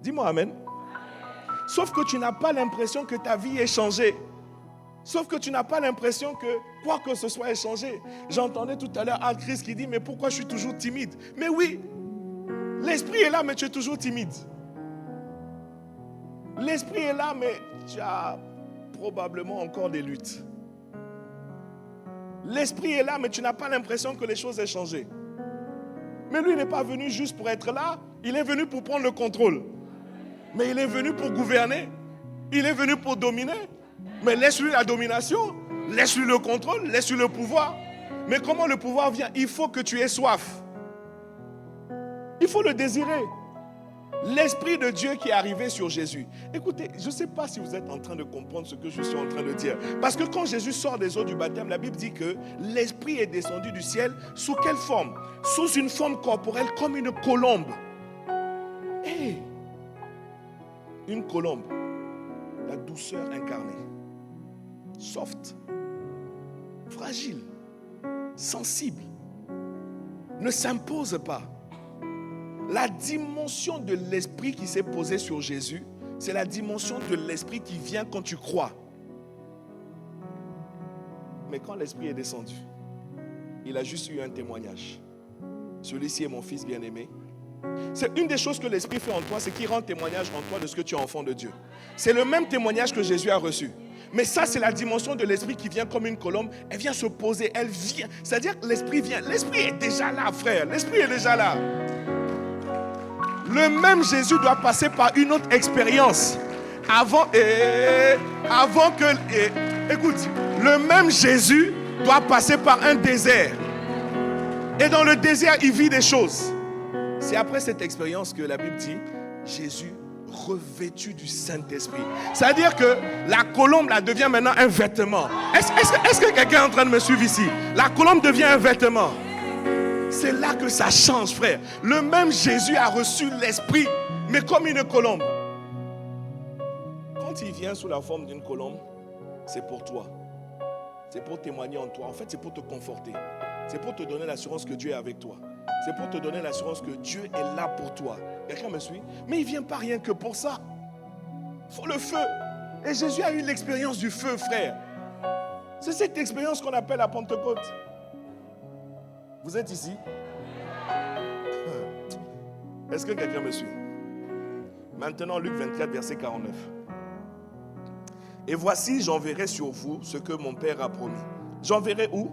Dis-moi Amen. Sauf que tu n'as pas l'impression que ta vie est changée. Sauf que tu n'as pas l'impression que quoi que ce soit est changé. J'entendais tout à l'heure Al Chris qui dit, mais pourquoi je suis toujours timide? Mais oui, l'Esprit est là, mais tu es toujours timide. L'Esprit est là, mais tu as probablement encore des luttes. L'Esprit est là, mais tu n'as pas l'impression que les choses aient changé. Mais lui n'est pas venu juste pour être là, il est venu pour prendre le contrôle. Mais il est venu pour gouverner, il est venu pour dominer. Mais laisse-lui la domination, laisse-lui le contrôle, laisse-lui le pouvoir. Mais comment le pouvoir vient? Il faut que tu aies soif. Il faut le désirer. L'Esprit de Dieu qui est arrivé sur Jésus. Écoutez, je ne sais pas si vous êtes en train de comprendre ce que je suis en train de dire. Parce que quand Jésus sort des eaux du baptême, la Bible dit que l'Esprit est descendu du ciel. Sous quelle forme? Sous une forme corporelle comme une colombe. Hey! Une colombe. La douceur incarnée. Soft. Fragile. Sensible. Ne s'impose pas. La dimension de l'esprit qui s'est posée sur Jésus, c'est la dimension de l'esprit qui vient quand tu crois. Mais quand l'esprit est descendu, il a juste eu un témoignage. Celui-ci est mon fils bien-aimé. C'est une des choses que l'esprit fait en toi, c'est qu'il rend témoignage en toi de ce que tu es enfant de Dieu. C'est le même témoignage que Jésus a reçu. Mais ça, c'est la dimension de l'esprit qui vient comme une colombe. Elle vient se poser, elle vient. C'est-à-dire que l'esprit vient. L'esprit est déjà là, frère. L'esprit est déjà là. Le même Jésus doit passer par une autre expérience. Avant que... écoute, le même Jésus doit passer par un désert. Et dans le désert, il vit des choses. C'est après cette expérience que la Bible dit, Jésus revêtu du Saint-Esprit. C'est-à-dire que la colombe là devient maintenant un vêtement. Est-ce que quelqu'un est en train de me suivre ici? La colombe devient un vêtement. C'est là que ça change, frère. Le même Jésus a reçu l'Esprit, mais comme une colombe. Quand il vient sous la forme d'une colombe, c'est pour toi. C'est pour témoigner en toi. En fait, c'est pour te conforter. C'est pour te donner l'assurance que Dieu est avec toi. C'est pour te donner l'assurance que Dieu est là pour toi. Quelqu'un me suit? Mais il ne vient pas rien que pour ça. Il faut le feu. Et Jésus a eu l'expérience du feu, frère. C'est cette expérience qu'on appelle la Pentecôte. Vous êtes ici? Est-ce que quelqu'un me suit? Maintenant, Luc 24, verset 49. Et voici, j'enverrai sur vous ce que mon Père a promis. J'enverrai où?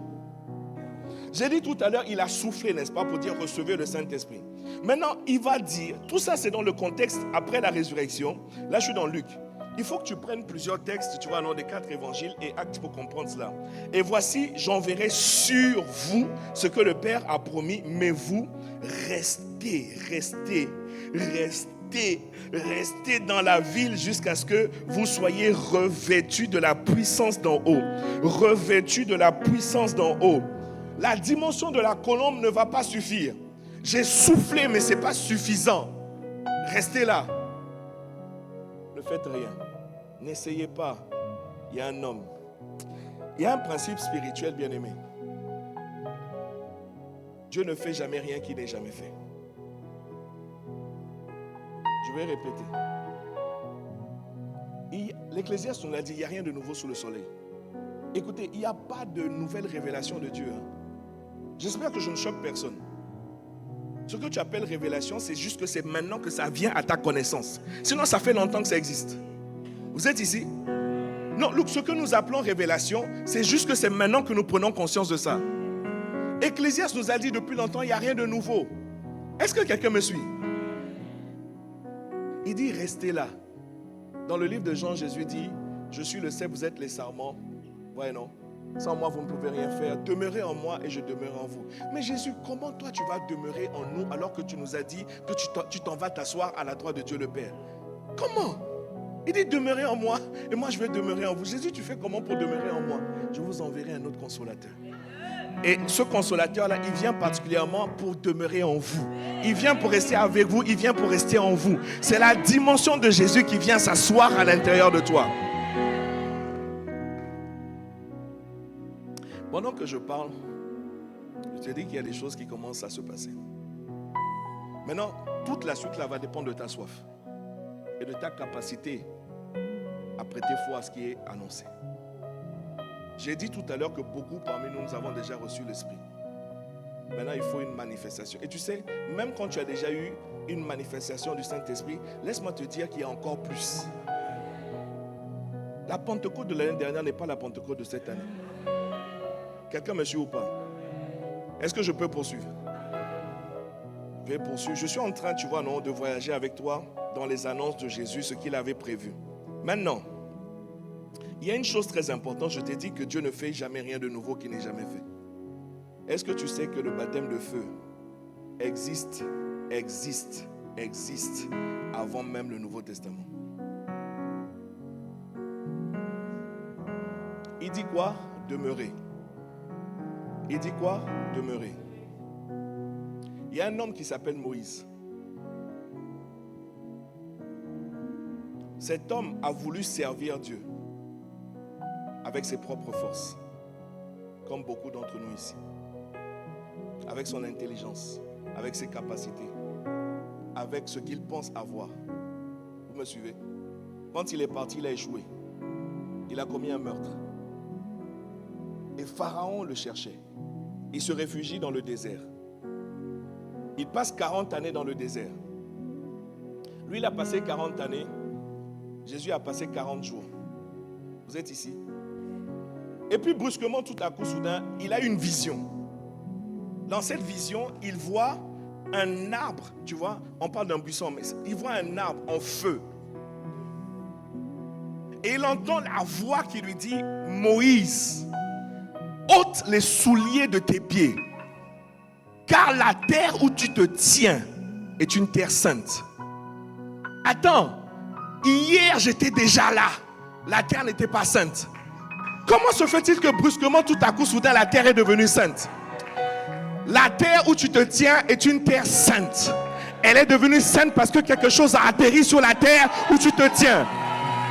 J'ai dit tout à l'heure, il a soufflé, n'est-ce pas, pour dire recevez le Saint-Esprit. Maintenant, il va dire, tout ça c'est dans le contexte après la résurrection. Là, je suis dans Luc. Il faut que tu prennes plusieurs textes, tu vois, dans les 4 évangiles et actes pour comprendre cela. Et voici, j'enverrai sur vous ce que le Père a promis, mais vous, restez dans la ville jusqu'à ce que vous soyez revêtus de la puissance d'en haut. Revêtus de la puissance d'en haut. La dimension de la colombe ne va pas suffire. J'ai soufflé, mais ce n'est pas suffisant. Restez là. Ne faites rien. N'essayez pas. Il y a un homme. Il y a un principe spirituel, bien-aimé. Dieu ne fait jamais rien qu'il n'ait jamais fait. Je vais répéter. L'Ecclésiaste nous l'a dit, il n'y a rien de nouveau sous le soleil. Écoutez, il n'y a pas de nouvelle révélation de Dieu. J'espère que je ne choque personne. Ce que tu appelles révélation, c'est juste que c'est maintenant que ça vient à ta connaissance. Sinon, ça fait longtemps que ça existe. Vous êtes ici? Non, ce que nous appelons révélation, c'est juste que c'est maintenant que nous prenons conscience de ça. Ecclésiaste nous a dit depuis longtemps, il n'y a rien de nouveau. Est-ce que quelqu'un me suit? Il dit, restez là. Dans le livre de Jean, Jésus dit, je suis le cep, vous êtes les sarments. Ouais, non? Sans moi, vous ne pouvez rien faire. Demeurez en moi et je demeurerai en vous. Mais Jésus, comment toi tu vas demeurer en nous alors que tu nous as dit que tu t'en vas t'asseoir à la droite de Dieu le Père? Comment? Il dit demeurez en moi et moi je vais demeurer en vous. Jésus, tu fais comment pour demeurer en moi? Je vous enverrai un autre consolateur. Et ce consolateur-là, il vient particulièrement pour demeurer en vous. Il vient pour rester avec vous, il vient pour rester en vous. C'est la dimension de Jésus qui vient s'asseoir à l'intérieur de toi. Pendant que je parle, je te dis qu'il y a des choses qui commencent à se passer. Maintenant, toute la suite là va dépendre de ta soif et de ta capacité à prêter foi à ce qui est annoncé. J'ai dit tout à l'heure que beaucoup parmi nous, nous avons déjà reçu l'Esprit. Maintenant, il faut une manifestation. Et tu sais, même quand tu as déjà eu une manifestation du Saint-Esprit, laisse-moi te dire qu'il y a encore plus. La Pentecôte de l'année dernière n'est pas la Pentecôte de cette année. Quelqu'un me suit ou pas? Est-ce que je peux poursuivre? Je vais poursuivre. Je suis en train, tu vois, non, de voyager avec toi dans les annonces de Jésus, ce qu'il avait prévu. Maintenant, il y a une chose très importante. Je t'ai dit que Dieu ne fait jamais rien de nouveau qu'il n'ait jamais fait. Est-ce que tu sais que le baptême de feu existe avant même le Nouveau Testament? Il dit quoi? Demeurer. Il dit quoi? Demeurer. Il y a un homme qui s'appelle Moïse. Cet homme a voulu servir Dieu avec ses propres forces, comme beaucoup d'entre nous ici, avec son intelligence, avec ses capacités, avec ce qu'il pense avoir. Vous me suivez? Quand il est parti, il a échoué. Il a commis un meurtre. Et Pharaon le cherchait. Il se réfugie dans le désert. Il passe 40 années dans le désert. Lui, il a passé 40 années. Jésus a passé 40 jours. Vous êtes ici? Et puis brusquement, tout à coup, soudain, il a une vision. Dans cette vision, il voit un arbre. Tu vois, on parle d'un buisson, mais il voit un arbre en feu. Et il entend la voix qui lui dit, Moïse, ôte les souliers de tes pieds, car la terre où tu te tiens est une terre sainte. Attends, hier j'étais déjà là, la terre n'était pas sainte. Comment se fait-il que brusquement, tout à coup, soudain, la terre est devenue sainte? La terre où tu te tiens est une terre sainte. Elle est devenue sainte parce que quelque chose a atterri sur la terre où tu te tiens.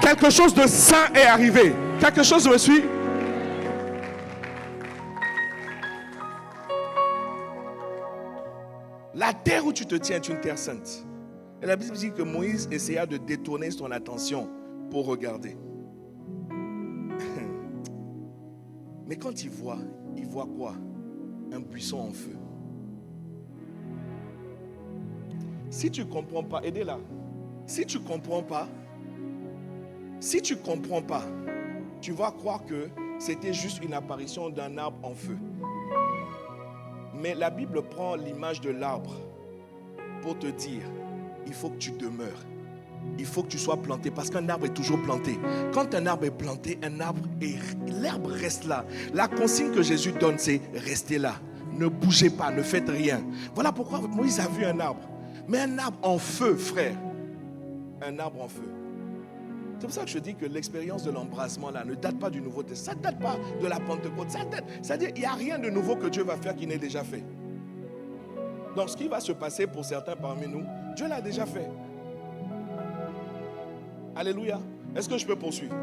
Quelque chose de saint est arrivé. Quelque chose me suit? La terre où tu te tiens est une terre sainte. Et la Bible dit que Moïse essaya de détourner son attention pour regarder. Mais quand il voit quoi? Un buisson en feu. Si tu ne comprends pas, aidez-la. Si tu ne comprends pas, tu vas croire que c'était juste une apparition d'un arbre en feu. Mais la Bible prend l'image de l'arbre pour te dire, il faut que tu demeures. Il faut que tu sois planté parce qu'un arbre est toujours planté. Quand un arbre est planté, l'herbe reste là. La consigne que Jésus donne, c'est restez là. Ne bougez pas, ne faites rien. Voilà pourquoi Moïse a vu un arbre. Mais un arbre en feu, frère. Un arbre en feu. C'est pour ça que je dis que l'expérience de l'embrasement là ne date pas du Nouveau Testament. Ça ne date pas de la Pentecôte. C'est-à-dire qu'il n'y a rien de nouveau que Dieu va faire qui n'est déjà fait. Donc ce qui va se passer pour certains parmi nous, Dieu l'a déjà fait. Alléluia. Est-ce que je peux poursuivre?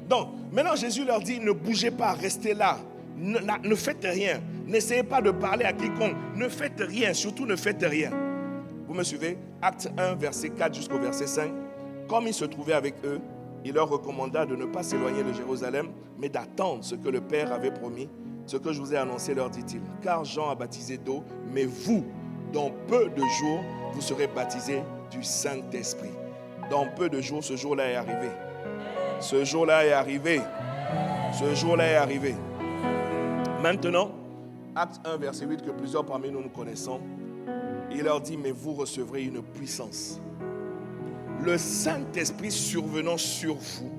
Donc, maintenant Jésus leur dit, ne bougez pas, restez là. Ne faites rien. N'essayez pas de parler à quiconque. Ne faites rien, surtout ne faites rien. Vous me suivez? Acte 1, verset 4 jusqu'au verset 5. Comme il se trouvait avec eux, il leur recommanda de ne pas s'éloigner de Jérusalem, mais d'attendre ce que le Père avait promis. Ce que je vous ai annoncé, leur dit-il. Car Jean a baptisé d'eau, mais vous, dans peu de jours, vous serez baptisés du Saint-Esprit. Dans peu de jours, ce jour-là est arrivé. Ce jour-là est arrivé. Ce jour-là est arrivé. Maintenant, Acte 1, verset 8, que plusieurs parmi nous connaissons, il leur dit, mais vous recevrez une puissance. Le Saint-Esprit survenant sur vous.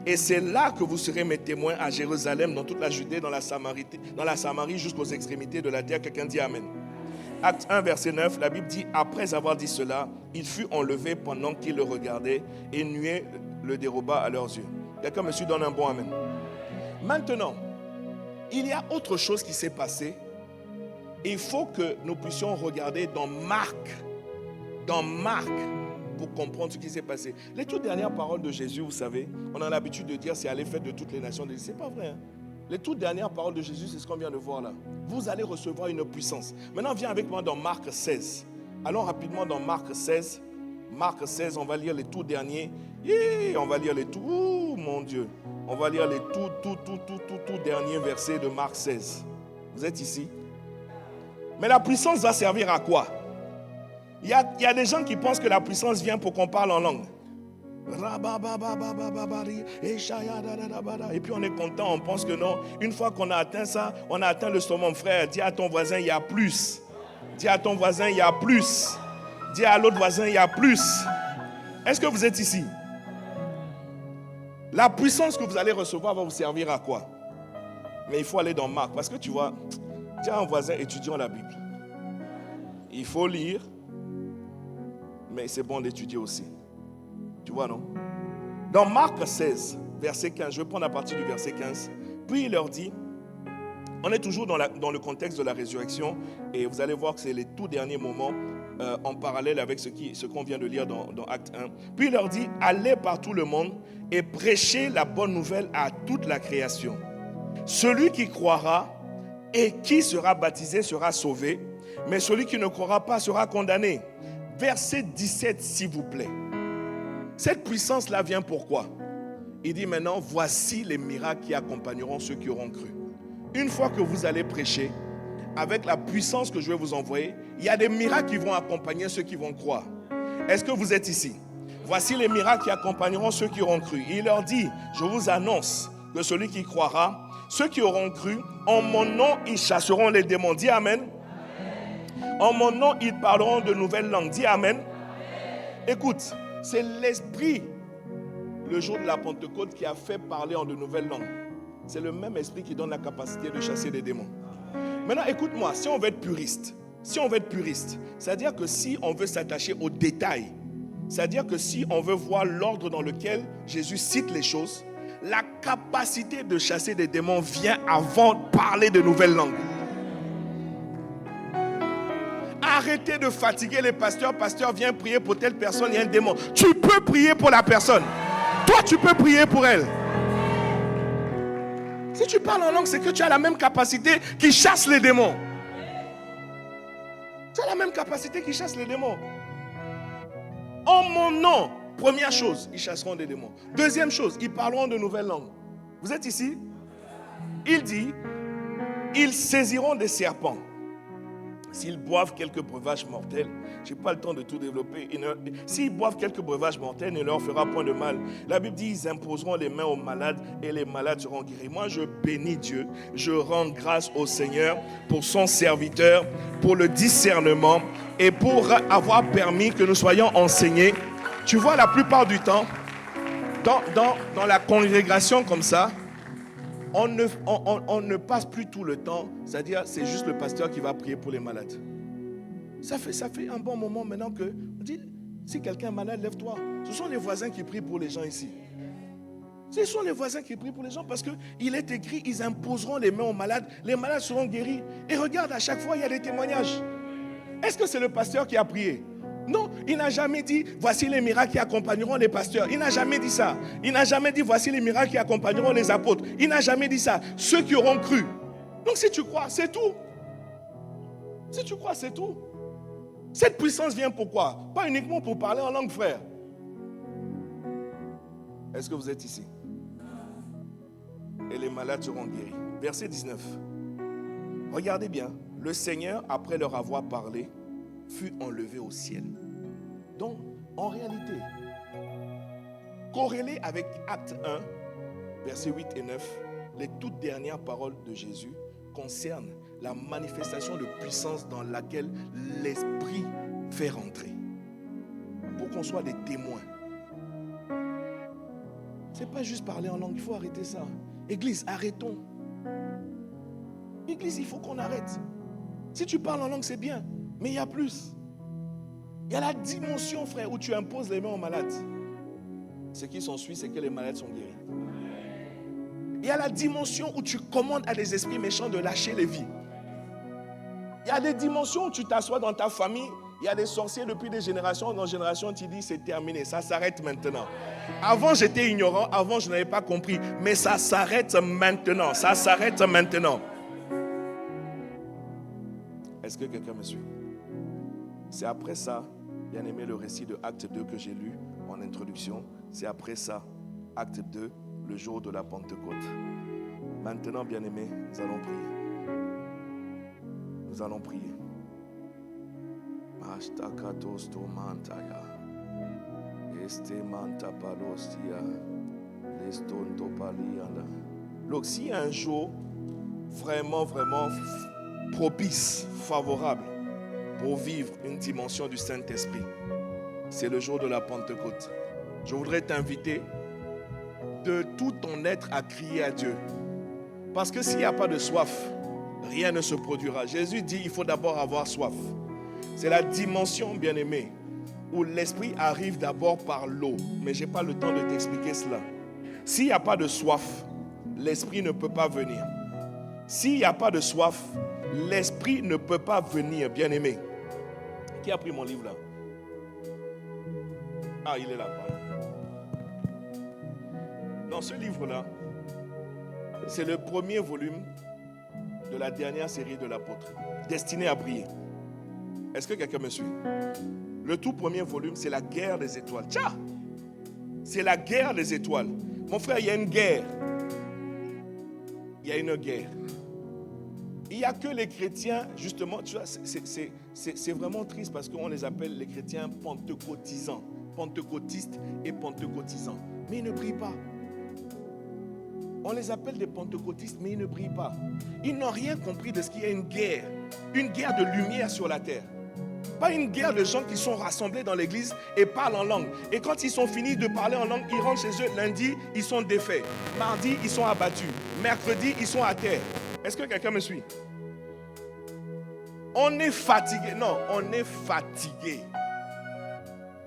Et c'est là que vous serez mes témoins à Jérusalem, dans toute la Judée, dans la Samarie jusqu'aux extrémités de la terre. Quelqu'un dit Amen. Acte 1, verset 9, la Bible dit, après avoir dit cela, il fut enlevé pendant qu'ils le regardaient et nuée le déroba à leurs yeux. Quelqu'un me suit, donne un bon Amen. Maintenant, il y a autre chose qui s'est passé. Il faut que nous puissions regarder dans Marc, pour comprendre ce qui s'est passé. Les toutes dernières paroles de Jésus, vous savez, on a l'habitude de dire c'est aller faire de toutes les nations. C'est pas vrai. Hein? Les toutes dernières paroles de Jésus, c'est ce qu'on vient de voir là. Vous allez recevoir une puissance. Maintenant, viens avec moi dans Marc 16. Allons rapidement dans Marc 16. Marc 16, on va lire les tout derniers. On va lire les tout. Oh mon Dieu. On va lire les tout derniers versets de Marc 16. Vous êtes ici? Mais la puissance va servir à quoi? Il y a des gens qui pensent que la puissance vient pour qu'on parle en langue. Et puis on est content, on pense que non. Une fois qu'on a atteint ça, on a atteint le summum, frère. Dis à ton voisin, il y a plus. Dis à ton voisin, il y a plus. Dis à l'autre voisin, il y a plus. Est-ce que vous êtes ici? La puissance que vous allez recevoir va vous servir à quoi? Mais il faut aller dans Marc. Parce que tu vois, dis à un voisin, étudions la Bible. Il faut lire, mais c'est bon d'étudier aussi. Tu vois, non? Dans Marc 16, verset 15, je vais prendre à partir du verset 15. Puis il leur dit, on est toujours dans le contexte de la résurrection, et vous allez voir que c'est les tout derniers moments en parallèle avec ce qu'on vient de lire dans Acte 1. Puis il leur dit, allez par tout le monde et prêchez la bonne nouvelle à toute la création. Celui qui croira et qui sera baptisé sera sauvé, mais celui qui ne croira pas sera condamné. Verset 17, s'il vous plaît. Cette puissance-là vient pourquoi? Il dit maintenant, voici les miracles qui accompagneront ceux qui auront cru. Une fois que vous allez prêcher, avec la puissance que je vais vous envoyer, il y a des miracles qui vont accompagner ceux qui vont croire. Est-ce que vous êtes ici? Voici les miracles qui accompagneront ceux qui auront cru. Il leur dit, je vous annonce que celui qui croira, ceux qui auront cru, en mon nom, ils chasseront les démons. Dis Amen. En mon nom, ils parleront de nouvelles langues. Dis Amen. Écoute, c'est l'esprit, le jour de la Pentecôte, qui a fait parler en de nouvelles langues. C'est le même esprit qui donne la capacité de chasser les démons. Maintenant, écoute-moi, si on veut être puriste, c'est-à-dire que si on veut s'attacher aux détails, c'est-à-dire que si on veut voir l'ordre dans lequel Jésus cite les choses, la capacité de chasser des démons vient avant de parler de nouvelles langues. Arrêtez de fatiguer les pasteurs. Pasteur, viens prier pour telle personne, il y a un démon. Tu peux prier pour la personne. Toi, tu peux prier pour elle. Si tu parles en langue, c'est que tu as la même capacité qui chasse les démons. Tu as la même capacité qui chasse les démons. En mon nom, première chose, ils chasseront des démons. Deuxième chose, ils parleront de nouvelles langues. Vous êtes ici? Il dit, ils saisiront des serpents. s'ils boivent quelques breuvages mortels, je n'ai pas le temps de tout développer, s'ils boivent quelques breuvages mortels, ne leur fera point de mal. La Bible dit, ils imposeront les mains aux malades et les malades seront guéris. Moi, je bénis Dieu, je rends grâce au Seigneur pour son serviteur, pour le discernement et pour avoir permis que nous soyons enseignés. Tu vois, la plupart du temps, dans la congrégation comme ça, on ne passe plus tout le temps, c'est-à-dire c'est juste le pasteur qui va prier pour les malades. Ça fait un bon moment maintenant que on dit, si quelqu'un est malade, lève-toi. Ce sont les voisins qui prient pour les gens ici. Ce sont les voisins qui prient pour les gens parce qu'il est écrit, ils imposeront les mains aux malades, les malades seront guéris. Et regarde, à chaque fois, il y a des témoignages. Est-ce que c'est le pasteur qui a prié? Non, il n'a jamais dit, voici les miracles qui accompagneront les pasteurs. Il n'a jamais dit ça. Il n'a jamais dit, voici les miracles qui accompagneront les apôtres. Il n'a jamais dit ça. Ceux qui auront cru. Donc si tu crois, c'est tout. Si tu crois, c'est tout. Cette puissance vient pourquoi? Pas uniquement pour parler en langue, frère. Est-ce que vous êtes ici? Et les malades seront guéris. Verset 19. Regardez bien. Le Seigneur, après leur avoir parlé, fut enlevé au ciel. Donc, en réalité, corrélé avec Acte 1, versets 8 et 9, les toutes dernières paroles de Jésus concernent la manifestation de puissance dans laquelle l'Esprit fait rentrer. Pour qu'on soit des témoins. Ce n'est pas juste parler en langue, il faut arrêter ça. Église, arrêtons. Église, il faut qu'on arrête. Si tu parles en langue, c'est bien. Mais il y a plus. Il y a la dimension, frère, où tu imposes les mains aux malades. Ce qui s'ensuit, c'est que les malades sont guéris. Il y a la dimension où tu commandes à des esprits méchants de lâcher les vies. Il y a des dimensions où tu t'assois dans ta famille. Il y a des sorciers depuis des générations. Dans génération, tu dis c'est terminé. Ça s'arrête maintenant. Avant, j'étais ignorant. Avant, je n'avais pas compris. Mais ça s'arrête maintenant. Ça s'arrête maintenant. Est-ce que quelqu'un me suit? C'est après ça, bien aimé, le récit de Acte 2 que j'ai lu en introduction. C'est après ça, Acte 2, le jour de la Pentecôte. Maintenant, bien aimé, nous allons prier. Nous allons prier. Donc, s'il y a un jour vraiment propice, favorable pour vivre une dimension du Saint-Esprit, c'est le jour de la Pentecôte. Je voudrais t'inviter de tout ton être à crier à Dieu. Parce que s'il n'y a pas de soif, rien ne se produira. Jésus dit il faut d'abord avoir soif. C'est la dimension, bien-aimée, où l'Esprit arrive d'abord par l'eau. Mais je n'ai pas le temps de t'expliquer cela. S'il n'y a pas de soif, l'Esprit ne peut pas venir. S'il n'y a pas de soif, l'Esprit ne peut pas venir, bien-aimé. Qui a pris mon livre là? Ah, il est là. Dans ce livre-là, c'est le premier volume de la dernière série de l'apôtre, destiné à prier. Est-ce que quelqu'un me suit? Le tout premier volume, c'est la guerre des étoiles. Tiens! C'est la guerre des étoiles. Mon frère, il y a une guerre. Il y a une guerre. Il n'y a que les chrétiens, justement, tu vois, c'est vraiment triste parce qu'on les appelle les chrétiens pentecôtisants, pentecôtistes et pentecôtisants. Mais ils ne prient pas. On les appelle des pentecôtistes, mais ils ne prient pas. Ils n'ont rien compris de ce qu'il y a une guerre de lumière sur la terre. Pas une guerre de gens qui sont rassemblés dans l'église et parlent en langue. Et quand ils sont finis de parler en langue, ils rentrent chez eux. Lundi, ils sont défaits. Mardi, ils sont abattus. Mercredi, ils sont à terre. Est-ce que quelqu'un me suit? On est fatigué. Non, on est fatigué.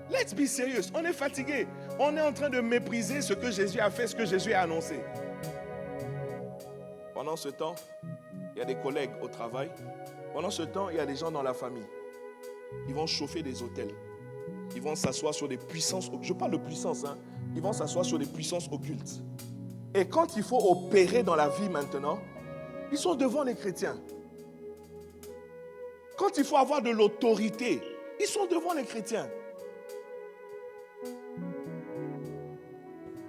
Let's be serious. On est fatigué. On est en train de mépriser ce que Jésus a fait, ce que Jésus a annoncé. Pendant ce temps, il y a des collègues au travail. Pendant ce temps, il y a des gens dans la famille. Ils vont chauffer des hôtels. Ils vont s'asseoir sur des puissances. Je parle de puissance, hein. Ils vont s'asseoir sur des puissances occultes. Et quand il faut opérer dans la vie maintenant, ils sont devant les chrétiens. Quand il faut avoir de l'autorité, ils sont devant les chrétiens.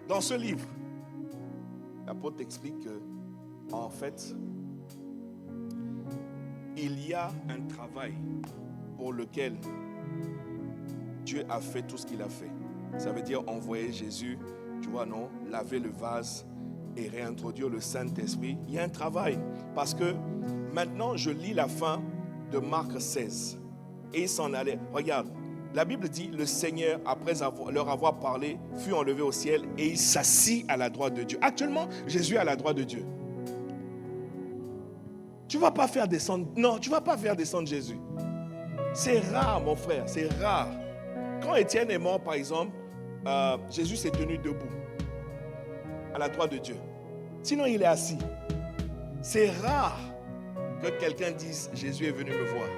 Dans ce livre, l'apôtre explique que, en fait, il y a un travail pour lequel Dieu a fait tout ce qu'il a fait. Ça veut dire envoyer Jésus, tu vois, non, laver le vase et réintroduire le Saint-Esprit. Il y a un travail. Parce que maintenant, je lis la fin de Marc 16. Et il s'en allait. Regarde, la Bible dit, le Seigneur, après leur avoir parlé, fut enlevé au ciel et il s'assit à la droite de Dieu. Actuellement, Jésus est à la droite de Dieu. Tu ne vas pas faire descendre, non, tu ne vas pas faire descendre Jésus. C'est rare, mon frère, c'est rare. Quand Étienne est mort, par exemple, Jésus s'est tenu debout à la droite de Dieu. Sinon, il est assis. C'est rare que quelqu'un dise « Jésus est venu me voir ».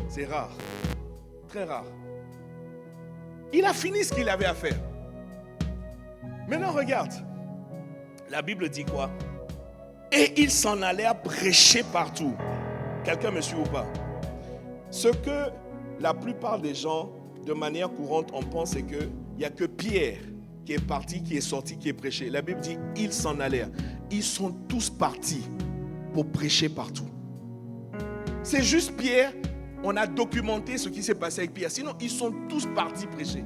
C'est rare. Très rare. Il a fini ce qu'il avait à faire. Maintenant, regarde. La Bible dit quoi? Et il s'en allait à prêcher partout. Quelqu'un me suit ou pas? Ce que la plupart des gens, de manière courante, on pense, c'est qu'il n'y a que Pierre qui est parti, qui est sorti, qui est prêché. La Bible dit, ils s'en allèrent. Ils sont tous partis pour prêcher partout. C'est juste Pierre, on a documenté ce qui s'est passé avec Pierre. Sinon, ils sont tous partis prêcher.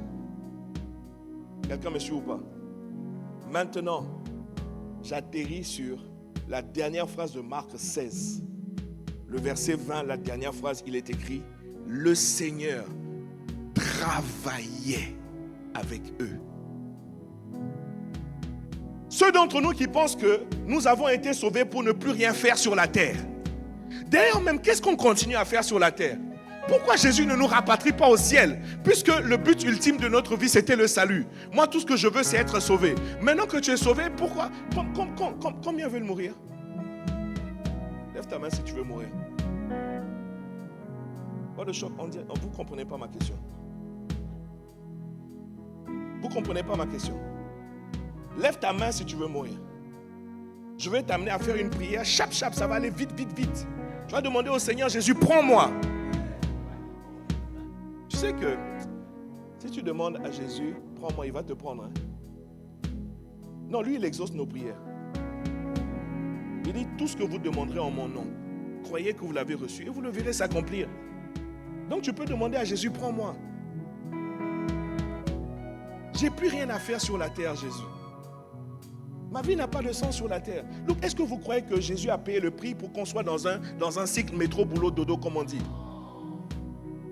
Quelqu'un me suit ou pas? Maintenant, j'atterris sur la dernière phrase de Marc 16. Le verset 20, la dernière phrase, il est écrit « Le Seigneur travaillait avec eux ». Ceux d'entre nous qui pensent que nous avons été sauvés pour ne plus rien faire sur la terre. D'ailleurs même, qu'est-ce qu'on continue à faire sur la terre? Pourquoi Jésus ne nous rapatrie pas au ciel? Puisque le but ultime de notre vie, c'était le salut. Moi, tout ce que je veux, c'est être sauvé. Maintenant que tu es sauvé, pourquoi? Combien veulent mourir? Lève ta main si tu veux mourir. Pas de choc, vous ne comprenez pas ma question. Vous ne comprenez pas ma question. Lève ta main si tu veux mourir. Je vais t'amener à faire une prière. Chap, ça va aller vite. Tu vas demander au Seigneur, Jésus, prends-moi. Tu sais que si tu demandes à Jésus, prends-moi, il va te prendre. Non, lui, il exauce nos prières. Il dit, tout ce que vous demanderez en mon nom, croyez que vous l'avez reçu et vous le verrez s'accomplir. Donc tu peux demander à Jésus, prends-moi. J'ai plus rien à faire sur la terre, Jésus. Ma vie n'a pas de sens sur la terre. Donc, est-ce que vous croyez que Jésus a payé le prix pour qu'on soit dans un cycle métro, boulot, dodo, comme on dit?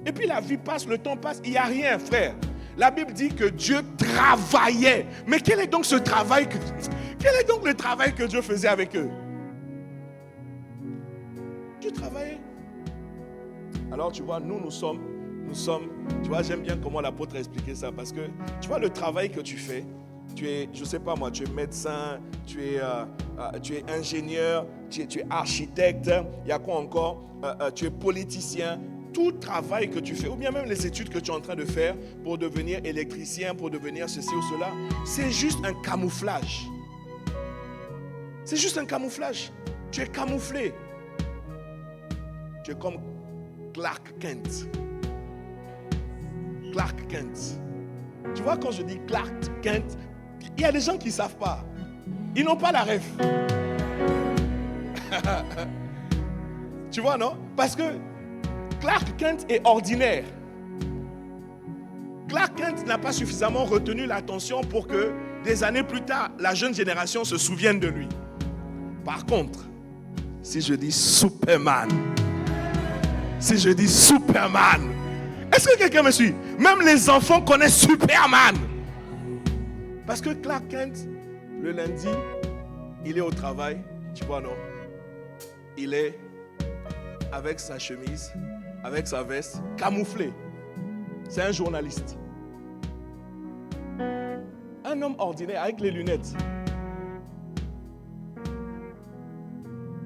Et puis la vie passe, le temps passe, il n'y a rien, frère. La Bible dit que Dieu travaillait. Mais quel est donc ce travail quel est donc le travail que Dieu faisait avec eux? Dieu travaillait. Alors tu vois, nous sommes, tu vois, j'aime bien comment l'apôtre a expliqué ça, parce que tu vois le travail que tu fais, tu es, je sais pas moi, tu es médecin, tu es ingénieur, tu es architecte, il y a quoi encore, tu es politicien, tout travail que tu fais, ou bien même les études que tu es en train de faire pour devenir électricien, pour devenir ceci ou cela, c'est juste un camouflage. C'est juste un camouflage. Tu es camouflé. Tu es comme Clark Kent. Clark Kent. Tu vois, quand je dis Clark Kent, il y a des gens qui ne savent pas. Ils n'ont pas la ref. Tu vois, non? Parce que Clark Kent est ordinaire. Clark Kent n'a pas suffisamment retenu l'attention pour que des années plus tard, la jeune génération se souvienne de lui. Par contre, si je dis Superman, est-ce que quelqu'un me suit? Même les enfants connaissent Superman. Parce que Clark Kent, le lundi, il est au travail, tu vois, non? Il est avec sa chemise, avec sa veste, camouflé. C'est un journaliste. Un homme ordinaire avec les lunettes.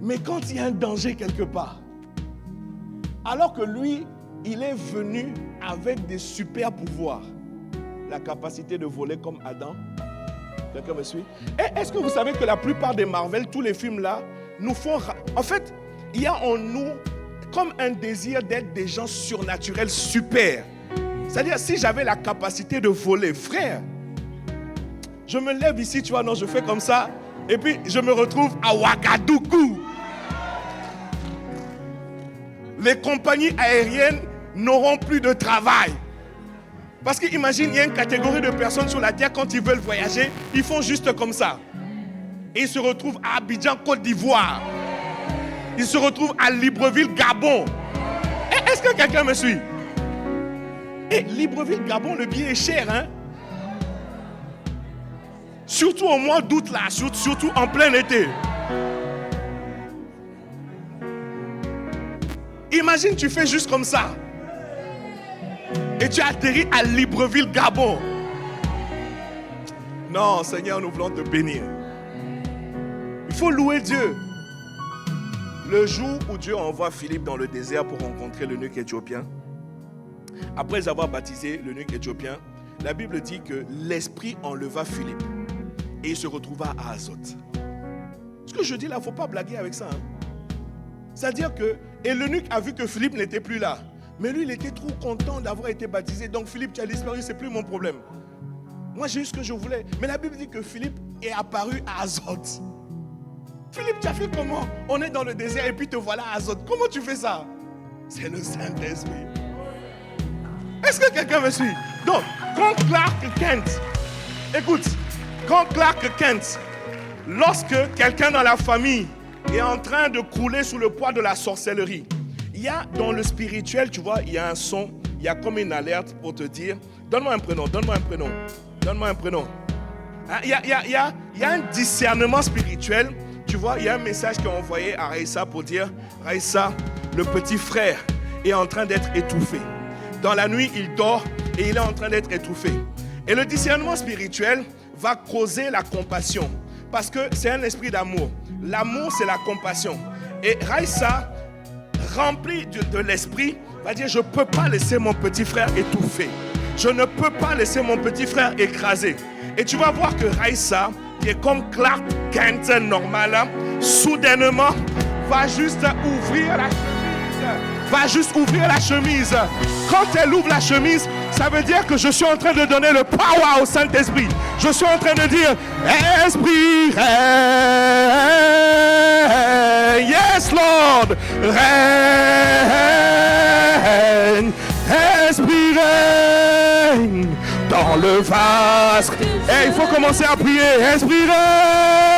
Mais quand il y a un danger quelque part, alors que lui, il est venu avec des super pouvoirs, la capacité de voler comme Adam. Quelqu'un me suit? Et est-ce que vous savez que la plupart des Marvel, tous les films là, nous font... En fait, il y a en nous comme un désir d'être des gens surnaturels super. C'est-à-dire, si j'avais la capacité de voler, frère, je me lève ici, tu vois, non, je fais comme ça, et puis je me retrouve à Ouagadougou. les compagnies aériennes n'auront plus de travail. Parce qu'imagine, il y a une catégorie de personnes sur la terre, quand ils veulent voyager, ils font juste comme ça. Et ils se retrouvent à Abidjan, Côte d'Ivoire. Ils se retrouvent à Libreville, Gabon. Est-ce que quelqu'un me suit? Et Libreville, Gabon, le billet est cher, hein? Surtout au mois d'août, là, surtout en plein été. Imagine, tu fais juste comme ça. Et tu atterris à Libreville, Gabon. Non, Seigneur, nous voulons te bénir. Il faut louer Dieu. Le jour où Dieu envoie Philippe dans le désert pour rencontrer l'eunuque éthiopien, après avoir baptisé l'eunuque éthiopien, la Bible dit que l'Esprit enleva Philippe et il se retrouva à Azote. Ce que je dis là, il ne faut pas blaguer avec ça. C'est-à-dire que, et l'eunuque a vu que Philippe n'était plus là. Mais lui, il était trop content d'avoir été baptisé. Donc Philippe, tu as disparu, c'est plus mon problème. Moi, j'ai eu ce que je voulais. Mais la Bible dit que Philippe est apparu à Azote. Philippe, tu as fait comment? On est dans le désert et puis te voilà à Azote. Comment tu fais ça? C'est le Saint-Esprit. Est-ce que quelqu'un me suit? Donc, quand Clark Kent, écoute, quand Clark Kent, lorsque quelqu'un dans la famille est en train de crouler sous le poids de la sorcellerie, il y a dans le spirituel, tu vois, il y a un son, il y a comme une alerte pour te dire, donne-moi un prénom, donne-moi un prénom, donne-moi un prénom. Il y a un discernement spirituel, tu vois, il y a un message qui est envoyé à Raïssa pour dire, Raïssa, le petit frère est en train d'être étouffé. Dans la nuit, il dort et il est en train d'être étouffé. Et le discernement spirituel va causer la compassion, parce que c'est un esprit d'amour. L'amour, c'est la compassion. Et Raïssa, rempli de l'esprit, va dire, je ne peux pas laisser mon petit frère étouffé. Je ne peux pas laisser mon petit frère écrasé. Et tu vas voir que Raïssa, qui est comme Clark Kent normal, soudainement, va juste ouvrir la chemise. Quand elle ouvre la chemise, ça veut dire que je suis en train de donner le power au Saint-Esprit. Je suis en train de dire, Esprit, règne. Yes, Lord. Règne. Esprit, règne. Dans le vase. Et il faut commencer à prier. Esprit, règne.